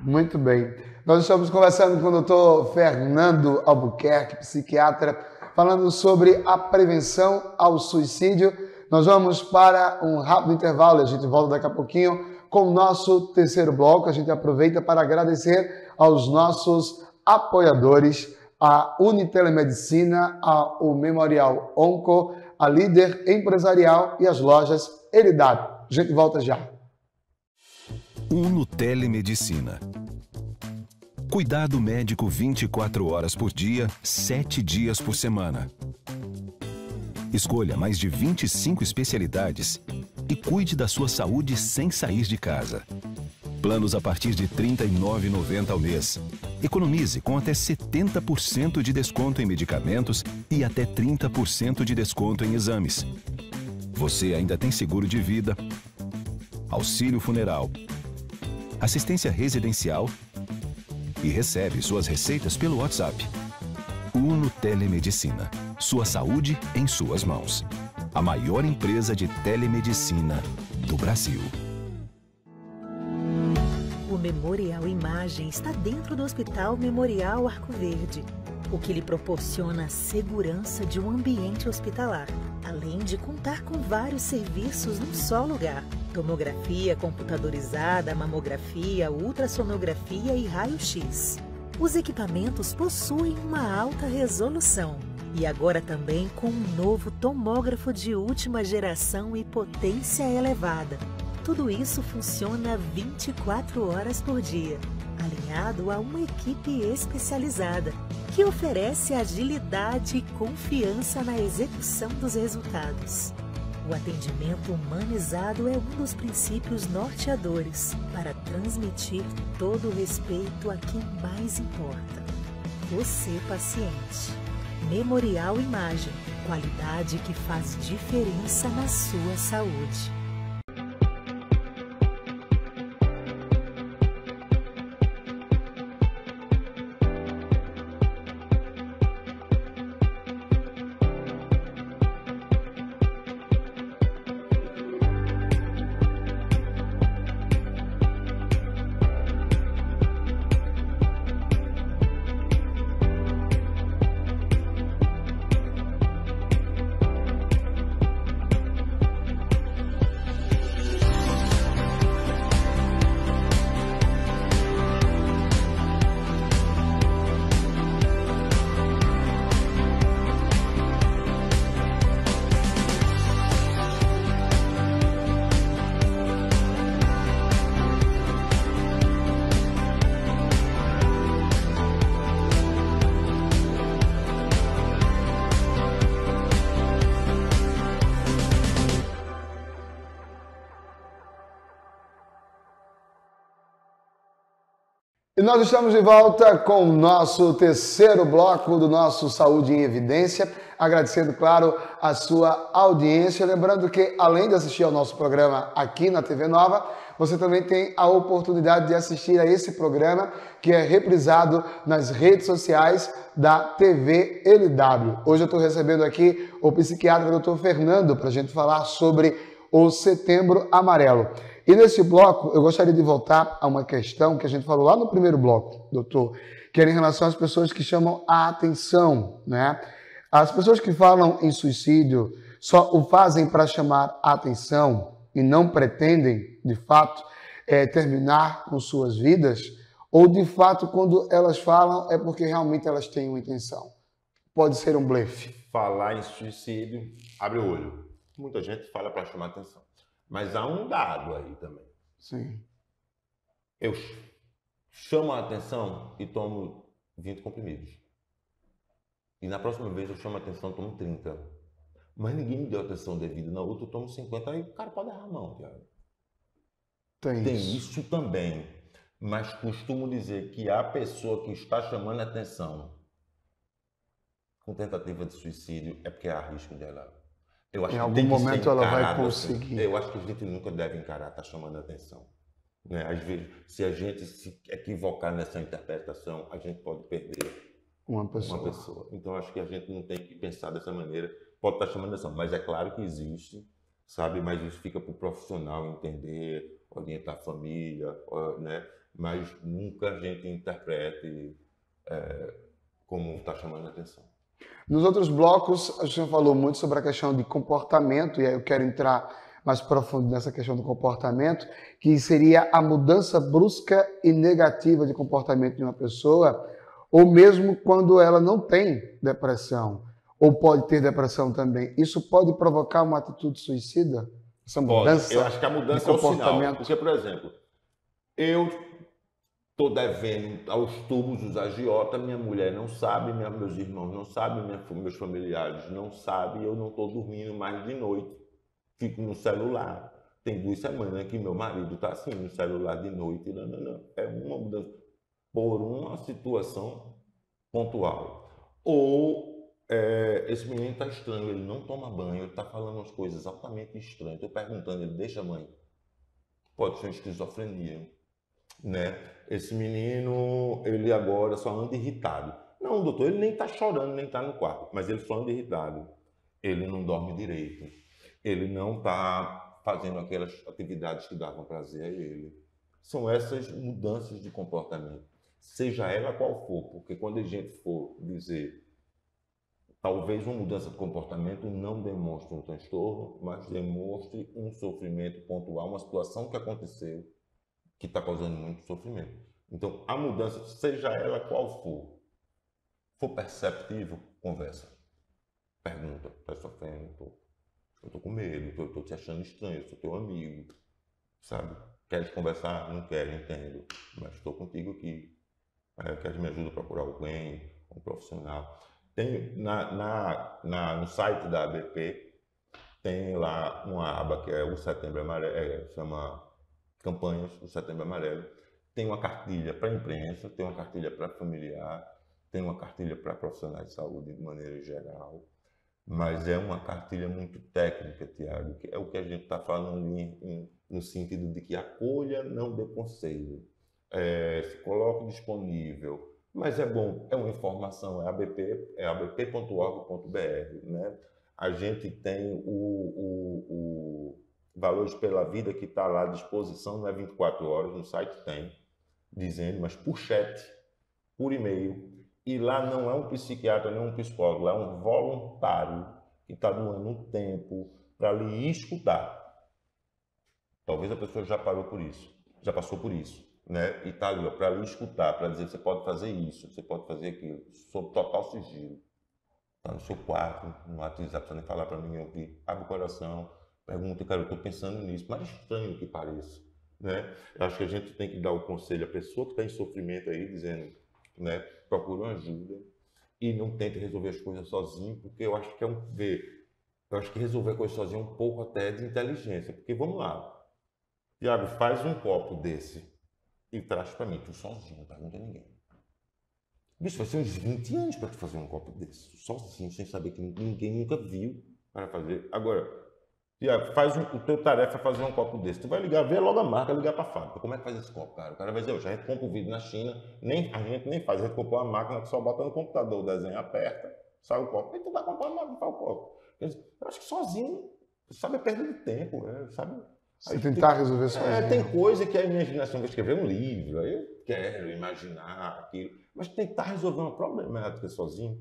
Muito bem. Nós estamos conversando com o Dr. Fernando Albuquerque, psiquiatra, falando sobre a prevenção ao suicídio. Nós vamos para um rápido intervalo e a gente volta daqui a pouquinho com o nosso terceiro bloco. A gente aproveita para agradecer aos nossos apoiadores, a Unitelemedicina, o Memorial Onco, a Líder Empresarial e as lojas Eridade. A gente volta já. Unitelemedicina. Cuidado médico 24 horas por dia, 7 dias por semana. Escolha mais de 25 especialidades e cuide da sua saúde sem sair de casa. Planos a partir de R$ 39,90 ao mês. Economize com até 70% de desconto em medicamentos e até 30% de desconto em exames. Você ainda tem seguro de vida, auxílio funeral, assistência residencial e recebe suas receitas pelo WhatsApp. Uno Telemedicina. Sua saúde em suas mãos. A maior empresa de telemedicina do Brasil. O Memorial Imagem está dentro do Hospital Memorial Arco Verde, o que lhe proporciona a segurança de um ambiente hospitalar, além de contar com vários serviços num só lugar: tomografia computadorizada, mamografia, ultrassonografia e raio-x. Os equipamentos possuem uma alta resolução e agora também com um novo tomógrafo de última geração e potência elevada. Tudo isso funciona 24 horas por dia, alinhado a uma equipe especializada, que oferece agilidade e confiança na execução dos resultados. O atendimento humanizado é um dos princípios norteadores para transmitir todo o respeito a quem mais importa: você, paciente. Memorial Imagem, qualidade que faz diferença na sua saúde. E nós estamos de volta com o nosso terceiro bloco do nosso Saúde em Evidência, agradecendo, claro, a sua audiência. Lembrando que, além de assistir ao nosso programa aqui na TV Nova, você também tem a oportunidade de assistir a esse programa que é reprisado nas redes sociais da TV LW. Hoje eu estou recebendo aqui o psiquiatra Dr. Fernando para a gente falar sobre o Setembro Amarelo. E nesse bloco, eu gostaria de voltar a uma questão que a gente falou lá no primeiro bloco, doutor, que era em relação às pessoas que chamam a atenção, né? As pessoas que falam em suicídio só o fazem para chamar a atenção e não pretendem, de fato, terminar com suas vidas, ou, de fato, quando elas falam é porque realmente elas têm uma intenção. Pode ser um blefe. Falar em suicídio, abre o olho. Muita gente fala para chamar atenção. Mas há um dado aí também. Sim. Eu chamo a atenção e tomo 20 comprimidos. E na próxima vez eu chamo a atenção e tomo 30. Mas ninguém me deu atenção devida. Na outra eu tomo 50 e o cara pode errar a mão, Thiago. Tem isso também. Mas costumo dizer que a pessoa que está chamando a atenção com tentativa de suicídio é porque há risco dela. Eu acho em que algum tem que momento ela vai assim. conseguir. Eu acho que a gente nunca deve encarar, tá chamando a atenção. Né? Às vezes, se a gente se equivocar nessa interpretação, a gente pode perder uma pessoa. Então, acho que a gente não tem que pensar dessa maneira. Pode estar chamando a atenção, mas é claro que existe, sabe? Mas isso fica para o profissional entender, orientar a família, né? Mas nunca a gente interprete como está chamando a atenção. Nos outros blocos, a gente falou muito sobre a questão de comportamento, e aí eu quero entrar mais profundo nessa questão do comportamento, que seria a mudança brusca e negativa de comportamento de uma pessoa, ou mesmo quando ela não tem depressão, ou pode ter depressão também. Isso pode provocar uma atitude suicida? Essa mudança. Eu acho que a mudança é o sinal. Porque, por exemplo, eu estou devendo aos tubos os agiota, minha mulher não sabe, meus irmãos não sabem, meus familiares não sabem, eu não estou dormindo mais de noite, fico no celular, Tem 2 semanas que meu marido está assim, no celular de noite. Não. É uma mudança por uma situação pontual. Ou esse menino está estranho, ele não toma banho, ele está falando umas coisas altamente estranhas. Estou perguntando, ele deixa mãe. Pode ser uma esquizofrenia, né? Esse menino, ele agora só anda irritado. Não, doutor, ele nem está chorando, nem está no quarto, mas ele só anda irritado. Ele não dorme direito. Ele não está fazendo aquelas atividades que davam prazer a ele. São essas mudanças de comportamento, seja ela qual for, porque quando a gente for dizer, talvez uma mudança de comportamento não demonstre um transtorno, mas demonstre um sofrimento pontual, uma situação que aconteceu, que está causando muito sofrimento. Então, a mudança, seja ela qual for perceptível, conversa. Pergunta, está sofrendo? Eu estou com medo, estou te achando estranho, eu sou teu amigo, sabe? Queres conversar? Não quero, entendo, mas estou contigo aqui. Queres me ajuda a procurar alguém, um profissional? Tem no site da ABP, tem lá uma aba que é o Setembro Amarelo, chama Campanhas do Setembro Amarelo. Tem uma cartilha para a imprensa, tem uma cartilha para familiar, tem uma cartilha para profissionais de saúde de maneira geral. Mas é uma cartilha muito técnica, Tiago, que é o que a gente está falando no sentido de que acolha, não dê conselho, se coloque disponível, mas é bom, é uma informação, é abp.org.br, né? A gente tem o Valores pela Vida que está lá à disposição, não é 24 horas, no site tem, dizendo, mas por chat, por e-mail. E lá não é um psiquiatra, nem um psicólogo, lá é um voluntário que está doando um tempo para lhe escutar. Talvez a pessoa já parou por isso, já passou por isso, né? E está ali para lhe escutar, para dizer, você pode fazer isso, você pode fazer aquilo, sob total sigilo. Está no seu quarto, no WhatsApp, não precisa nem falar para ninguém ouvir. Abre o coração, pergunta, cara, eu estou pensando nisso, mas estranho que pareça, né? Eu acho que a gente tem que dar o conselho à pessoa que está em sofrimento aí, dizendo, né, procure uma ajuda e não tente resolver as coisas sozinho, porque eu acho que eu acho que resolver coisas sozinho é um pouco até de inteligência, porque vamos lá, Tiago, faz um copo desse e traz para mim, tu sozinho, não pergunta a ninguém. Bicho, vai ser uns 20 anos para tu fazer um copo desse, sozinho, sem saber que ninguém nunca viu para fazer. Agora, Tiago, o teu tarefa é fazer um copo desse. Tu vai ligar, ver logo a marca, ligar para a fábrica. Como é que faz esse copo, cara? O cara vai dizer, a gente compra o vidro na China, a gente nem faz, a gente comprou uma máquina que só bota no computador, o desenho aperta, sai o copo. E tu vai comprar uma máquina para o copo. Eu acho que sozinho, sabe, é perda de tempo, sabe? Se tentar resolver sozinho. Tem coisa que a imaginação vai escrever um livro, aí eu quero imaginar aquilo, mas tentar resolver uma problemática sozinho,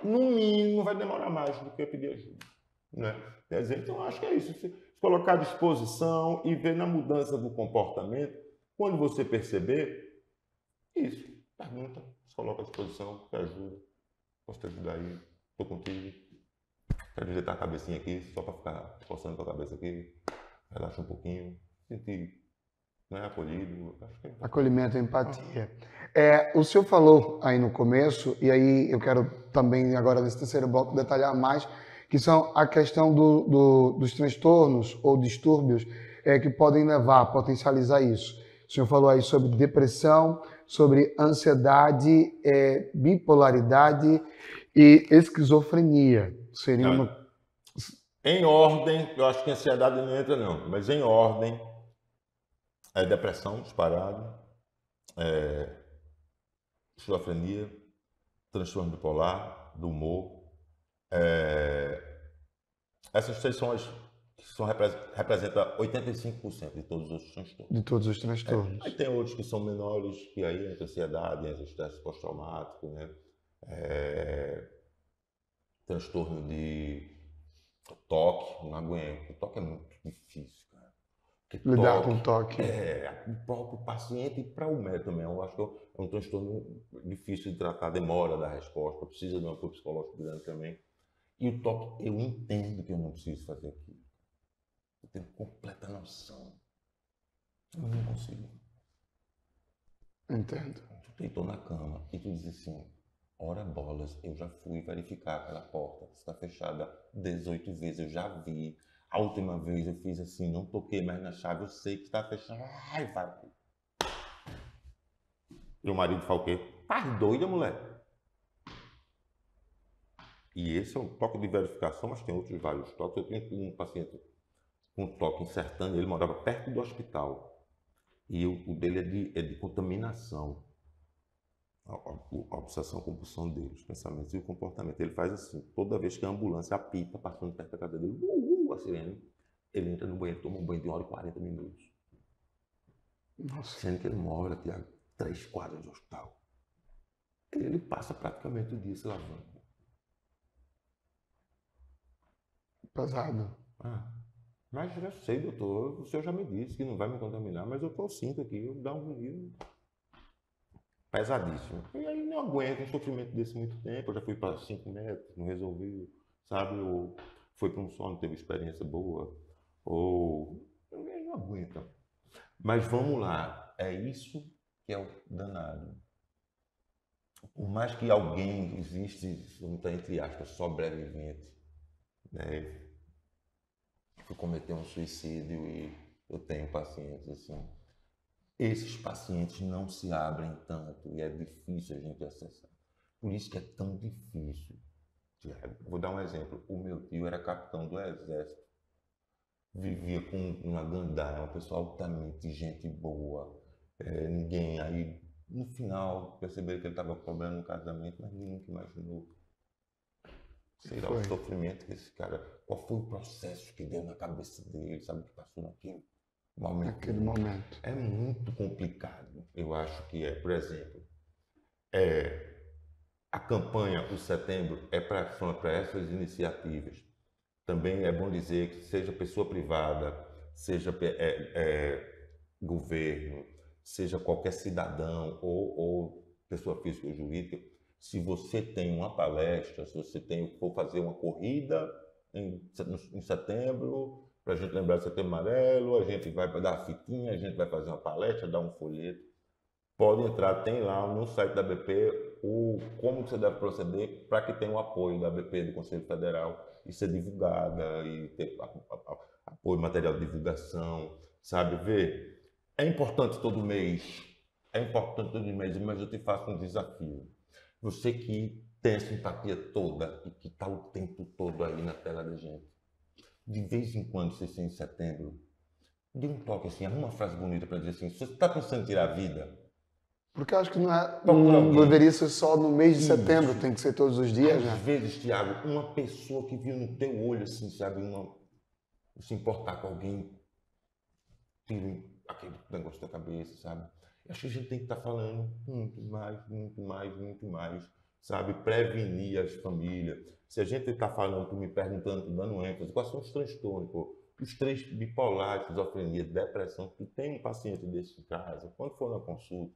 no mínimo, vai demorar mais do que pedir ajuda, né? Quer dizer, então acho que é isso, se colocar à disposição e ver na mudança do comportamento, quando você perceber, isso, pergunta, se coloca à disposição, te ajuda, posso te ajudar aí, estou contigo, quero ajeitar a cabecinha aqui, só para ficar coçando a cabeça aqui, relaxa um pouquinho, sentir, né, acolhido. Acho que Acolhimento e empatia. O senhor falou aí no começo, e aí eu quero também agora nesse terceiro bloco detalhar mais, que são a questão dos transtornos ou distúrbios que podem levar a potencializar isso. O senhor falou aí sobre depressão, sobre ansiedade, bipolaridade e esquizofrenia. Seria uma... Em ordem, eu acho que ansiedade não entra não, mas em ordem, depressão disparado, esquizofrenia, transtorno bipolar, do humor. Essas três são representam 85% de todos os outros transtornos. De todos os transtornos. Aí tem outros que são menores, que aí entra ansiedade, entra estresse pós-traumático, né? Transtorno de toque, não aguento. O toque é muito difícil, cara. Lidar com toque. O próprio paciente e para o médico também. Eu acho que é um transtorno difícil de tratar, demora da resposta, precisa de um apoio psicológico grande também. E o toque, eu entendo que eu não preciso fazer aquilo. Eu tenho completa noção. Eu não consigo. Entendo. Tu deitou na cama e tu diz assim, ora bolas, eu já fui verificar aquela porta, está fechada 18 vezes, eu já vi. A última vez eu fiz assim, não toquei mais na chave, eu sei que está fechando. Ai, vai. E o marido fala o quê? Tá doida, mulher? E esse é um toque de verificação, mas tem outros vários toques. Eu tenho um paciente com toque em Sertânia, ele morava perto do hospital. E o dele é de contaminação. A obsessão, a compulsão dele, os pensamentos e o comportamento. Ele faz assim, toda vez que a ambulância apita, passando perto da casa dele, a sirene, ele entra no banheiro, toma um banho de 1 hora e 40 minutos. Nossa. Sendo que ele mora, Tiago, 3 quadras de hospital. Ele passa praticamente o dia se lavando. Pesado. Mas já sei, doutor, o senhor já me disse que não vai me contaminar, mas eu sinto aqui, eu dá um nível pesadíssimo. E aí não aguento um sofrimento desse muito tempo, eu já fui para 5 metros, não resolvi, sabe? Ou foi para um sono, teve experiência boa, ou não aguenta. Mas vamos lá, é isso que é o danado. Por mais que alguém existe, entre aspas, sobrevivente, né? Fui cometer um suicídio e eu tenho pacientes assim. Esses pacientes não se abrem tanto e é difícil a gente acessar. Por isso que é tão difícil. Vou dar um exemplo. O meu tio era capitão do exército. Vivia com uma gandaia, uma pessoa altamente gente boa. Ninguém aí, no final, perceberam que ele estava com problema no casamento, mas ninguém nunca imaginou. Sei lá, o sofrimento que esse cara... Qual foi o processo que deu na cabeça dele, sabe o que passou naquele momento? É muito complicado. Eu acho que por exemplo, a campanha, o setembro, são para essas iniciativas. Também é bom dizer que seja pessoa privada, seja governo, seja qualquer cidadão ou pessoa física ou jurídica, se você tem uma palestra, se você for fazer uma corrida em setembro, para a gente lembrar do Setembro Amarelo, a gente vai dar a fitinha, a gente vai fazer uma palestra, dar um folheto. Pode entrar, tem lá no site da BP como você deve proceder para que tenha o apoio da BP, do Conselho Federal, e ser divulgada, e ter apoio, material de divulgação, sabe? É importante todo mês, mas eu te faço um desafio. Você que tem essa empatia toda e que está o tempo todo aí na tela da gente, de vez em quando, se em setembro, dê um toque assim, arruma uma frase bonita para dizer assim, se você está pensando em tirar a vida... Porque eu acho que não deveria ser só no mês de setembro, tem que ser todos os dias, né? Às vezes, Tiago, uma pessoa que viu no teu olho, assim, sabe, se importar com alguém, tira aquele negócio da cabeça, sabe? Eu acho que a gente tem que estar falando muito mais, sabe? Prevenir as famílias. Se a gente está falando, me perguntando, dando ênfase, quais são os transtornos, os 3 bipolares, esquizofrenia, depressão, tu tem um paciente desse em casa, quando for na consulta,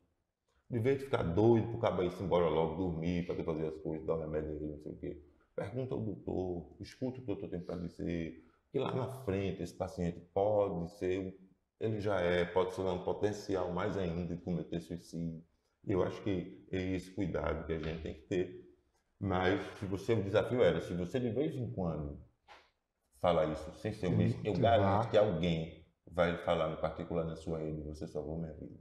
de vez de ficar doido pro cabo ir embora logo, dormir, para fazer as coisas, dar um remédio, não sei o quê, pergunta ao doutor, escuta o que o doutor tem para dizer, que lá na frente esse paciente pode ser... Ele pode ser um potencial mais ainda de cometer suicídio. Eu acho que é esse cuidado que a gente tem que ter. Mas o desafio se você de vez em quando falar isso sem ser mesmo, eu garanto que alguém vai falar no particular na sua rede, você salvou minha vida.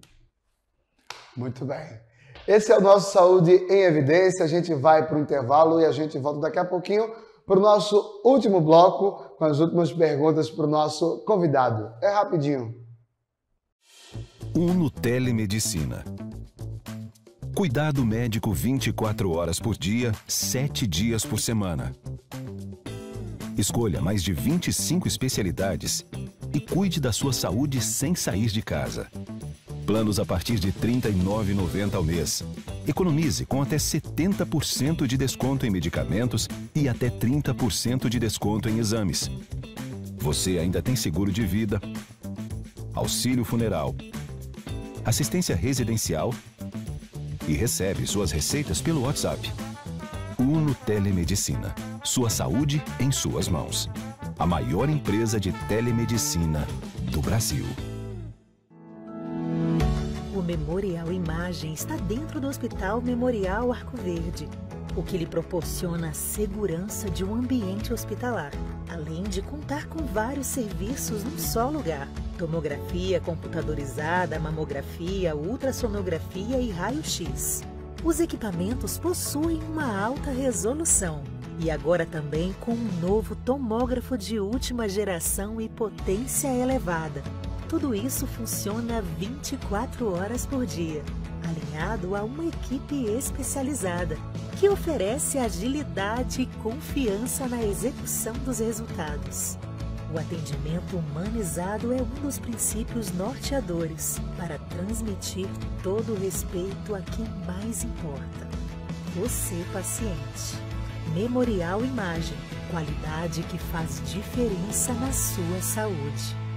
Muito bem. Esse é o nosso Saúde em Evidência. A gente vai para o intervalo e a gente volta daqui a pouquinho para o nosso último bloco com as últimas perguntas para o nosso convidado. É rapidinho. Uno Telemedicina. Cuidado médico 24 horas por dia, 7 dias por semana. Escolha mais de 25 especialidades e cuide da sua saúde sem sair de casa. Planos a partir de R$ 39,90 ao mês. Economize com até 70% de desconto em medicamentos e até 30% de desconto em exames. Você ainda tem seguro de vida, auxílio funeral, assistência residencial e recebe suas receitas pelo WhatsApp. Uno Telemedicina. Sua saúde em suas mãos. A maior empresa de telemedicina do Brasil. O Memorial Imagem está dentro do Hospital Memorial Arco Verde, o que lhe proporciona a segurança de um ambiente hospitalar, além de contar com vários serviços num só lugar: tomografia computadorizada, mamografia, ultrassonografia e raio-x. Os equipamentos possuem uma alta resolução e agora também com um novo tomógrafo de última geração e potência elevada. Tudo isso funciona 24 horas por dia, alinhado a uma equipe especializada, que oferece agilidade e confiança na execução dos resultados. O atendimento humanizado é um dos princípios norteadores para transmitir todo o respeito a quem mais importa: você, paciente. Memorial Imagem, qualidade que faz diferença na sua saúde.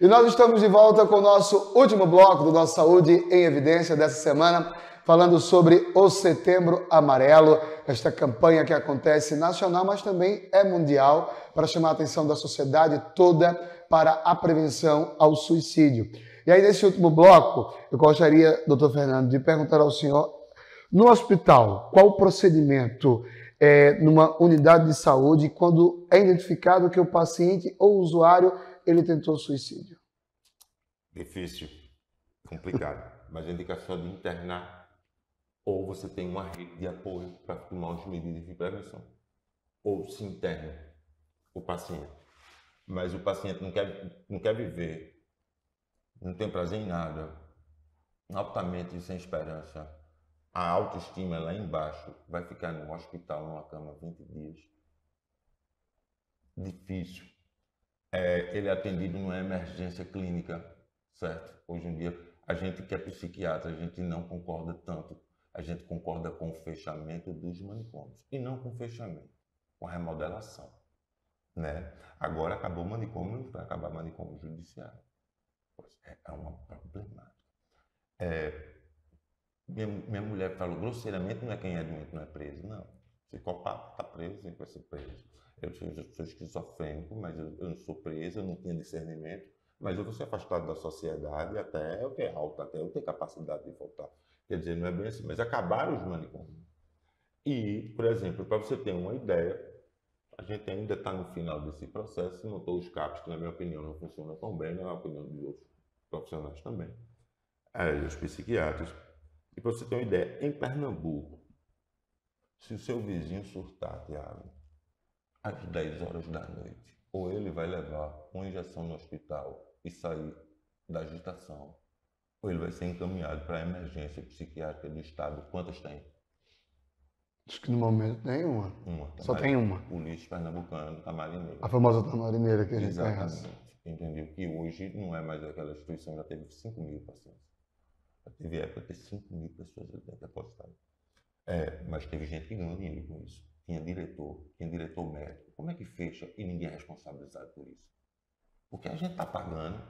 E nós estamos de volta com o nosso último bloco do nosso Saúde em Evidência dessa semana, falando sobre o Setembro Amarelo, esta campanha que acontece nacional, mas também é mundial, para chamar a atenção da sociedade toda para a prevenção ao suicídio. E aí, nesse último bloco, eu gostaria, doutor Fernando, de perguntar ao senhor, no hospital, qual o procedimento numa unidade de saúde quando é identificado que o paciente ou o usuário ele tentou suicídio? Difícil, complicado. Mas a indicação é de internar, ou você tem uma rede de apoio para tomar as medidas de prevenção, ou se interna o paciente. Mas o paciente não quer viver, não tem prazer em nada, altamente sem esperança, a autoestima lá embaixo, vai ficar no hospital, numa cama 20 dias. Difícil. Ele é atendido numa emergência clínica, certo? Hoje em dia, a gente que é psiquiatra, a gente não concorda tanto. A gente concorda com o fechamento dos manicômios e não com o fechamento, com a remodelação, né? Agora acabou o manicômio, não vai acabar o manicômio judiciário. É uma problemática. Minha mulher falou grosseiramente, não é quem é doente não é preso, não. Psicopata está preso, ele vai ser preso. Eu sou esquizofrênico, mas eu não sou preso, eu não tinha discernimento, mas eu vou ser afastado da sociedade até eu ter alta, até eu ter capacidade de voltar. Quer dizer, não é bem assim, mas acabaram os manicômios. E, por exemplo, para você ter uma ideia, a gente ainda está no final desse processo, montou os CAPs, que na minha opinião não funcionam tão bem, na opinião de outros profissionais também, os psiquiatras. E para você ter uma ideia, em Pernambuco, se o seu vizinho surtar, Thiago, às 10 horas da noite, ou ele vai levar uma injeção no hospital e sair da agitação, ou ele vai ser encaminhado para a emergência psiquiátrica do estado. Quantas tem? Acho que no momento nenhuma. Só tem uma. Polícia Pernambucana, Tamarineira. A famosa Tamarineira que a gente Exatamente. conhece. Entendeu? Que hoje não é mais aquela instituição, já teve 5.000 pacientes. Já teve época de ter 5.000 pessoas ali dentro depositadas. Mas teve gente que ganhou dinheiro com isso. Tinha diretor médico. Como é que fecha e ninguém é responsabilizado por isso? Porque a gente está pagando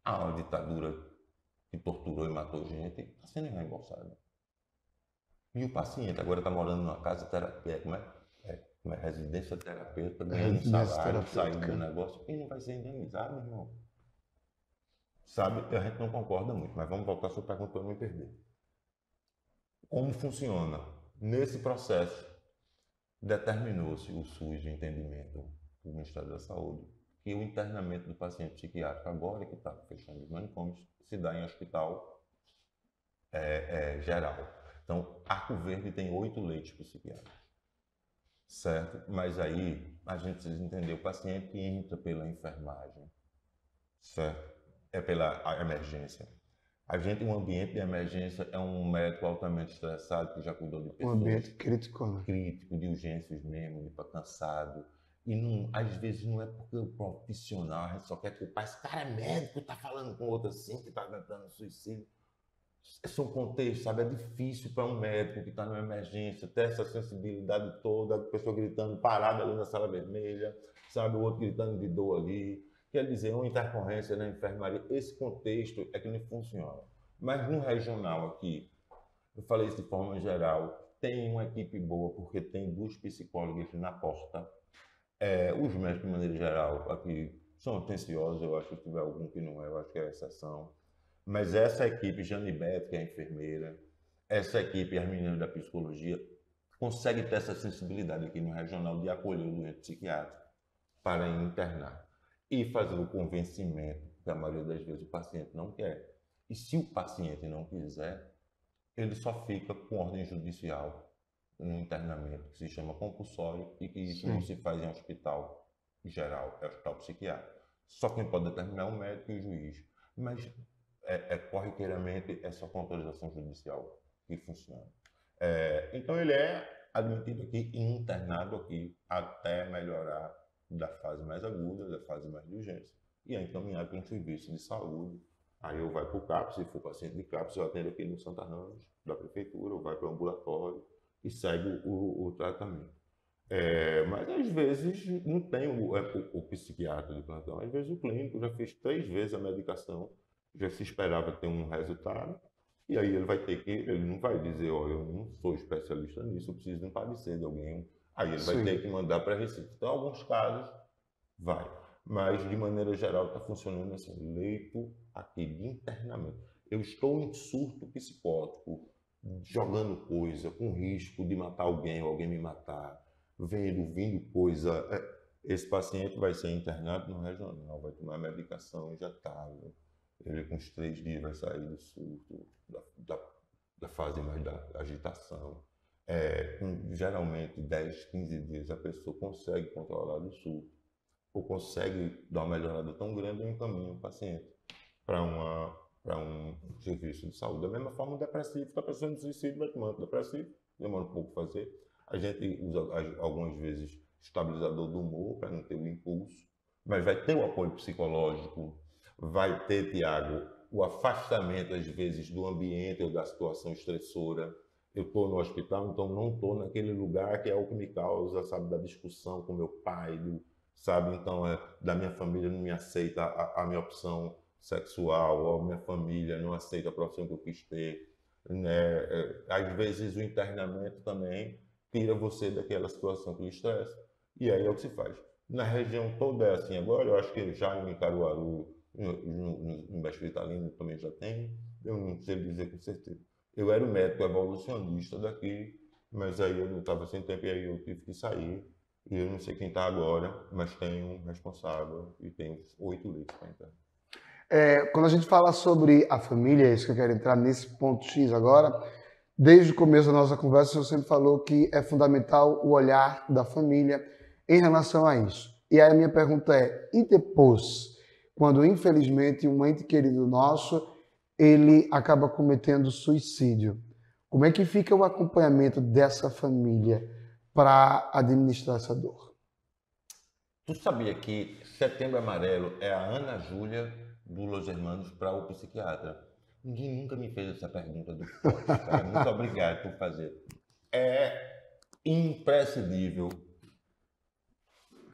a ditadura que torturou e matou gente, está sendo reembolsada. E o paciente agora está morando numa casa terapêutica, como é residência terapêutica, ganhando um salário, saindo do negócio, e não vai ser indenizado, irmão. Sabe, a gente não concorda muito, mas vamos voltar à sua pergunta para eu não me perder. Como funciona? Nesse processo, determinou-se o SUS de entendimento do Ministério da Saúde que o internamento do paciente psiquiátrico, agora que está fechando os manicômios, se dá em hospital geral. Então, Arco Verde tem 8 leitos psiquiátricos, certo? Mas aí a gente precisa entender, o paciente entra pela enfermagem, certo? É pela emergência. A gente, um ambiente de emergência é um médico altamente estressado que já cuidou de Um pessoas ambiente crítico, né? crítico, de urgências mesmo, de estar cansado. E não, às vezes não é porque o profissional, a gente só quer culpar. Esse cara é médico, tá falando com outro assim, que tá tentando suicídio. São contextos, sabe? É difícil para um médico que está numa emergência ter essa sensibilidade toda, a pessoa gritando parada ali na sala vermelha, sabe? O outro gritando de dor ali. Quer dizer, uma intercorrência na enfermaria. Esse contexto é que não funciona. Mas no regional aqui, eu falei isso de forma geral, tem uma equipe boa, porque tem 2 psicólogos na porta. Os médicos, de maneira geral, aqui são atenciosos, eu acho que se tiver algum que não é, eu acho que é a exceção. Mas essa equipe, Janibete, que é a enfermeira, essa equipe, as meninas da psicologia, consegue ter essa sensibilidade aqui no regional de acolher o doente psiquiátrico para internar e fazer o convencimento, que a maioria das vezes o paciente não quer. E se o paciente não quiser, ele só fica com ordem judicial no internamento, que se chama compulsório e que isso não se faz em hospital geral, é hospital psiquiátrico. Só quem pode determinar é o médico e o juiz. Mas corriqueiramente é só com autorização judicial que funciona. Então ele é admitido aqui e internado aqui até melhorar da fase mais aguda, da fase mais de urgência. E é encaminhado para um serviço de saúde. Aí eu vai para o CAPS, se for paciente de CAPS, eu atendo aqui no Santa Ramos, da prefeitura, ou vai para o ambulatório e segue o tratamento. Mas às vezes não tem o psiquiatra de plantão, às vezes o clínico já fez 3 vezes a medicação, já se esperava ter um resultado, e aí ele vai ter que, ele não vai dizer, ó, eu não sou especialista nisso, eu preciso de um parecer de alguém, aí ele vai ter que mandar para a Recife. Então, em alguns casos, vai. Mas, de maneira geral, está funcionando assim, leito aqui de internamento. Eu estou em surto psicótico, jogando coisa, com risco de matar alguém, ou alguém me matar, vindo coisa. Esse paciente vai ser internado no regional, vai tomar medicação injetável. Ele, com uns 3 dias, vai sair do surto, da fase mais da agitação. Geralmente, 10, 15 dias, a pessoa consegue controlar do surto, ou consegue dar uma melhorada tão grande, eu encaminho o paciente para um serviço de saúde. Da mesma forma, o depressivo, está pensando em suicídio, vai tomar antidepressivo, demora um pouco fazer. A gente usa, algumas vezes, estabilizador do humor para não ter o impulso, mas vai ter o apoio psicológico, vai ter, Tiago, o afastamento, às vezes, do ambiente ou da situação estressora. Eu estou no hospital, então não estou naquele lugar que é o que me causa, sabe, da discussão com meu pai, sabe, então da minha família não me aceita a minha opção sexual, ou a minha família não aceita a profissão que eu quis ter, né? Às vezes o internamento também tira você daquela situação que lhe estressa, e aí é o que se faz. Na região toda é assim agora, eu acho que já em Caruaru, no Baixo Italino também já tem, eu não sei dizer com certeza. Eu era o médico evolucionista daqui, mas aí eu não estava sem tempo e aí eu tive que sair. E eu não sei quem está agora, mas tem um responsável e tem uns 8 leitos para entrar. Quando a gente fala sobre a família, é isso que eu quero entrar nesse ponto X agora. Desde o começo da nossa conversa, você sempre falou que é fundamental o olhar da família em relação a isso. E aí a minha pergunta é, e depois, quando infelizmente um ente querido nosso, ele acaba cometendo suicídio, como é que fica o acompanhamento dessa família para administrar essa dor? Tu sabia que Setembro Amarelo é a Ana Júlia do Los Hermanos para o psiquiatra? Ninguém nunca me fez essa pergunta do pote, cara. Muito obrigado por fazer. É imprescindível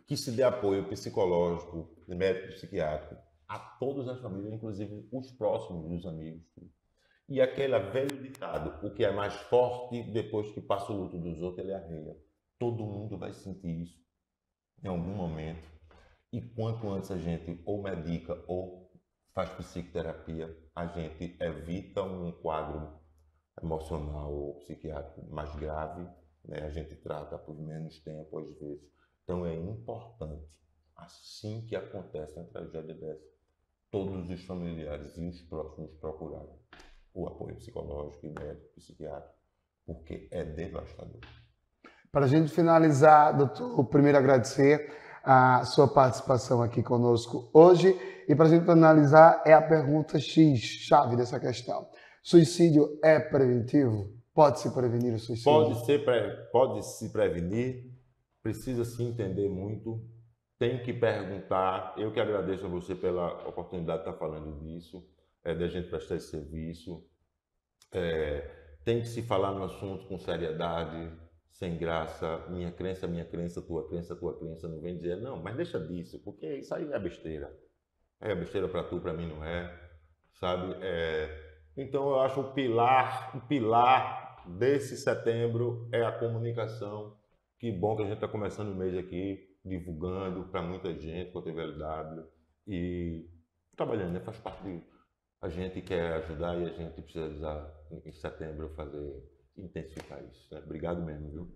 que se dê apoio psicológico, médico psiquiátrico a todas as famílias, inclusive os próximos, os amigos. E aquele velho ditado, o que é mais forte depois que passa o luto dos outros, ele arreia. Todo mundo vai sentir isso em algum momento. E quanto antes a gente ou medica ou faz psicoterapia, a gente evita um quadro emocional ou psiquiátrico mais grave, né? A gente trata por menos tempo às vezes. Então é importante, assim que acontece uma tragédia dessa, todos os familiares e os próximos procurarem o apoio psicológico e médico, psiquiátrico, porque é devastador. Para a gente finalizar, doutor, primeiro agradecer a sua participação aqui conosco hoje. E para a gente finalizar, é a pergunta X, chave dessa questão. Suicídio é preventivo? Pode-se prevenir o suicídio? Pode se prevenir, precisa se entender muito, tem que perguntar. Eu que agradeço a você pela oportunidade de estar falando disso, de a gente prestar esse serviço. Tem que se falar no assunto com seriedade, sem graça, minha crença, tua crença, não vem dizer, não, mas deixa disso, porque isso aí é besteira. É besteira para tu, para mim não é, sabe? Então eu acho o pilar desse setembro é a comunicação. Que bom que a gente está começando o mês aqui, divulgando para muita gente com a TVLW e trabalhando, né? Faz parte de... A gente quer ajudar e a gente precisa, em setembro, intensificar isso, né? Obrigado mesmo, viu?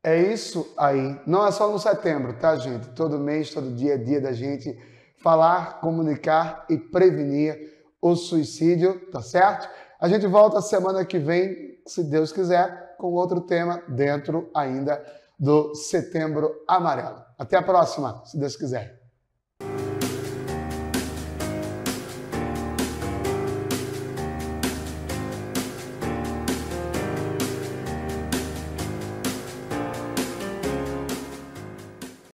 É isso aí. Não é só no setembro, tá, gente? Todo mês, todo dia é dia da gente falar, comunicar e prevenir o suicídio, tá certo? A gente volta semana que vem, se Deus quiser, com outro tema dentro ainda do Setembro Amarelo. Até a próxima, se Deus quiser.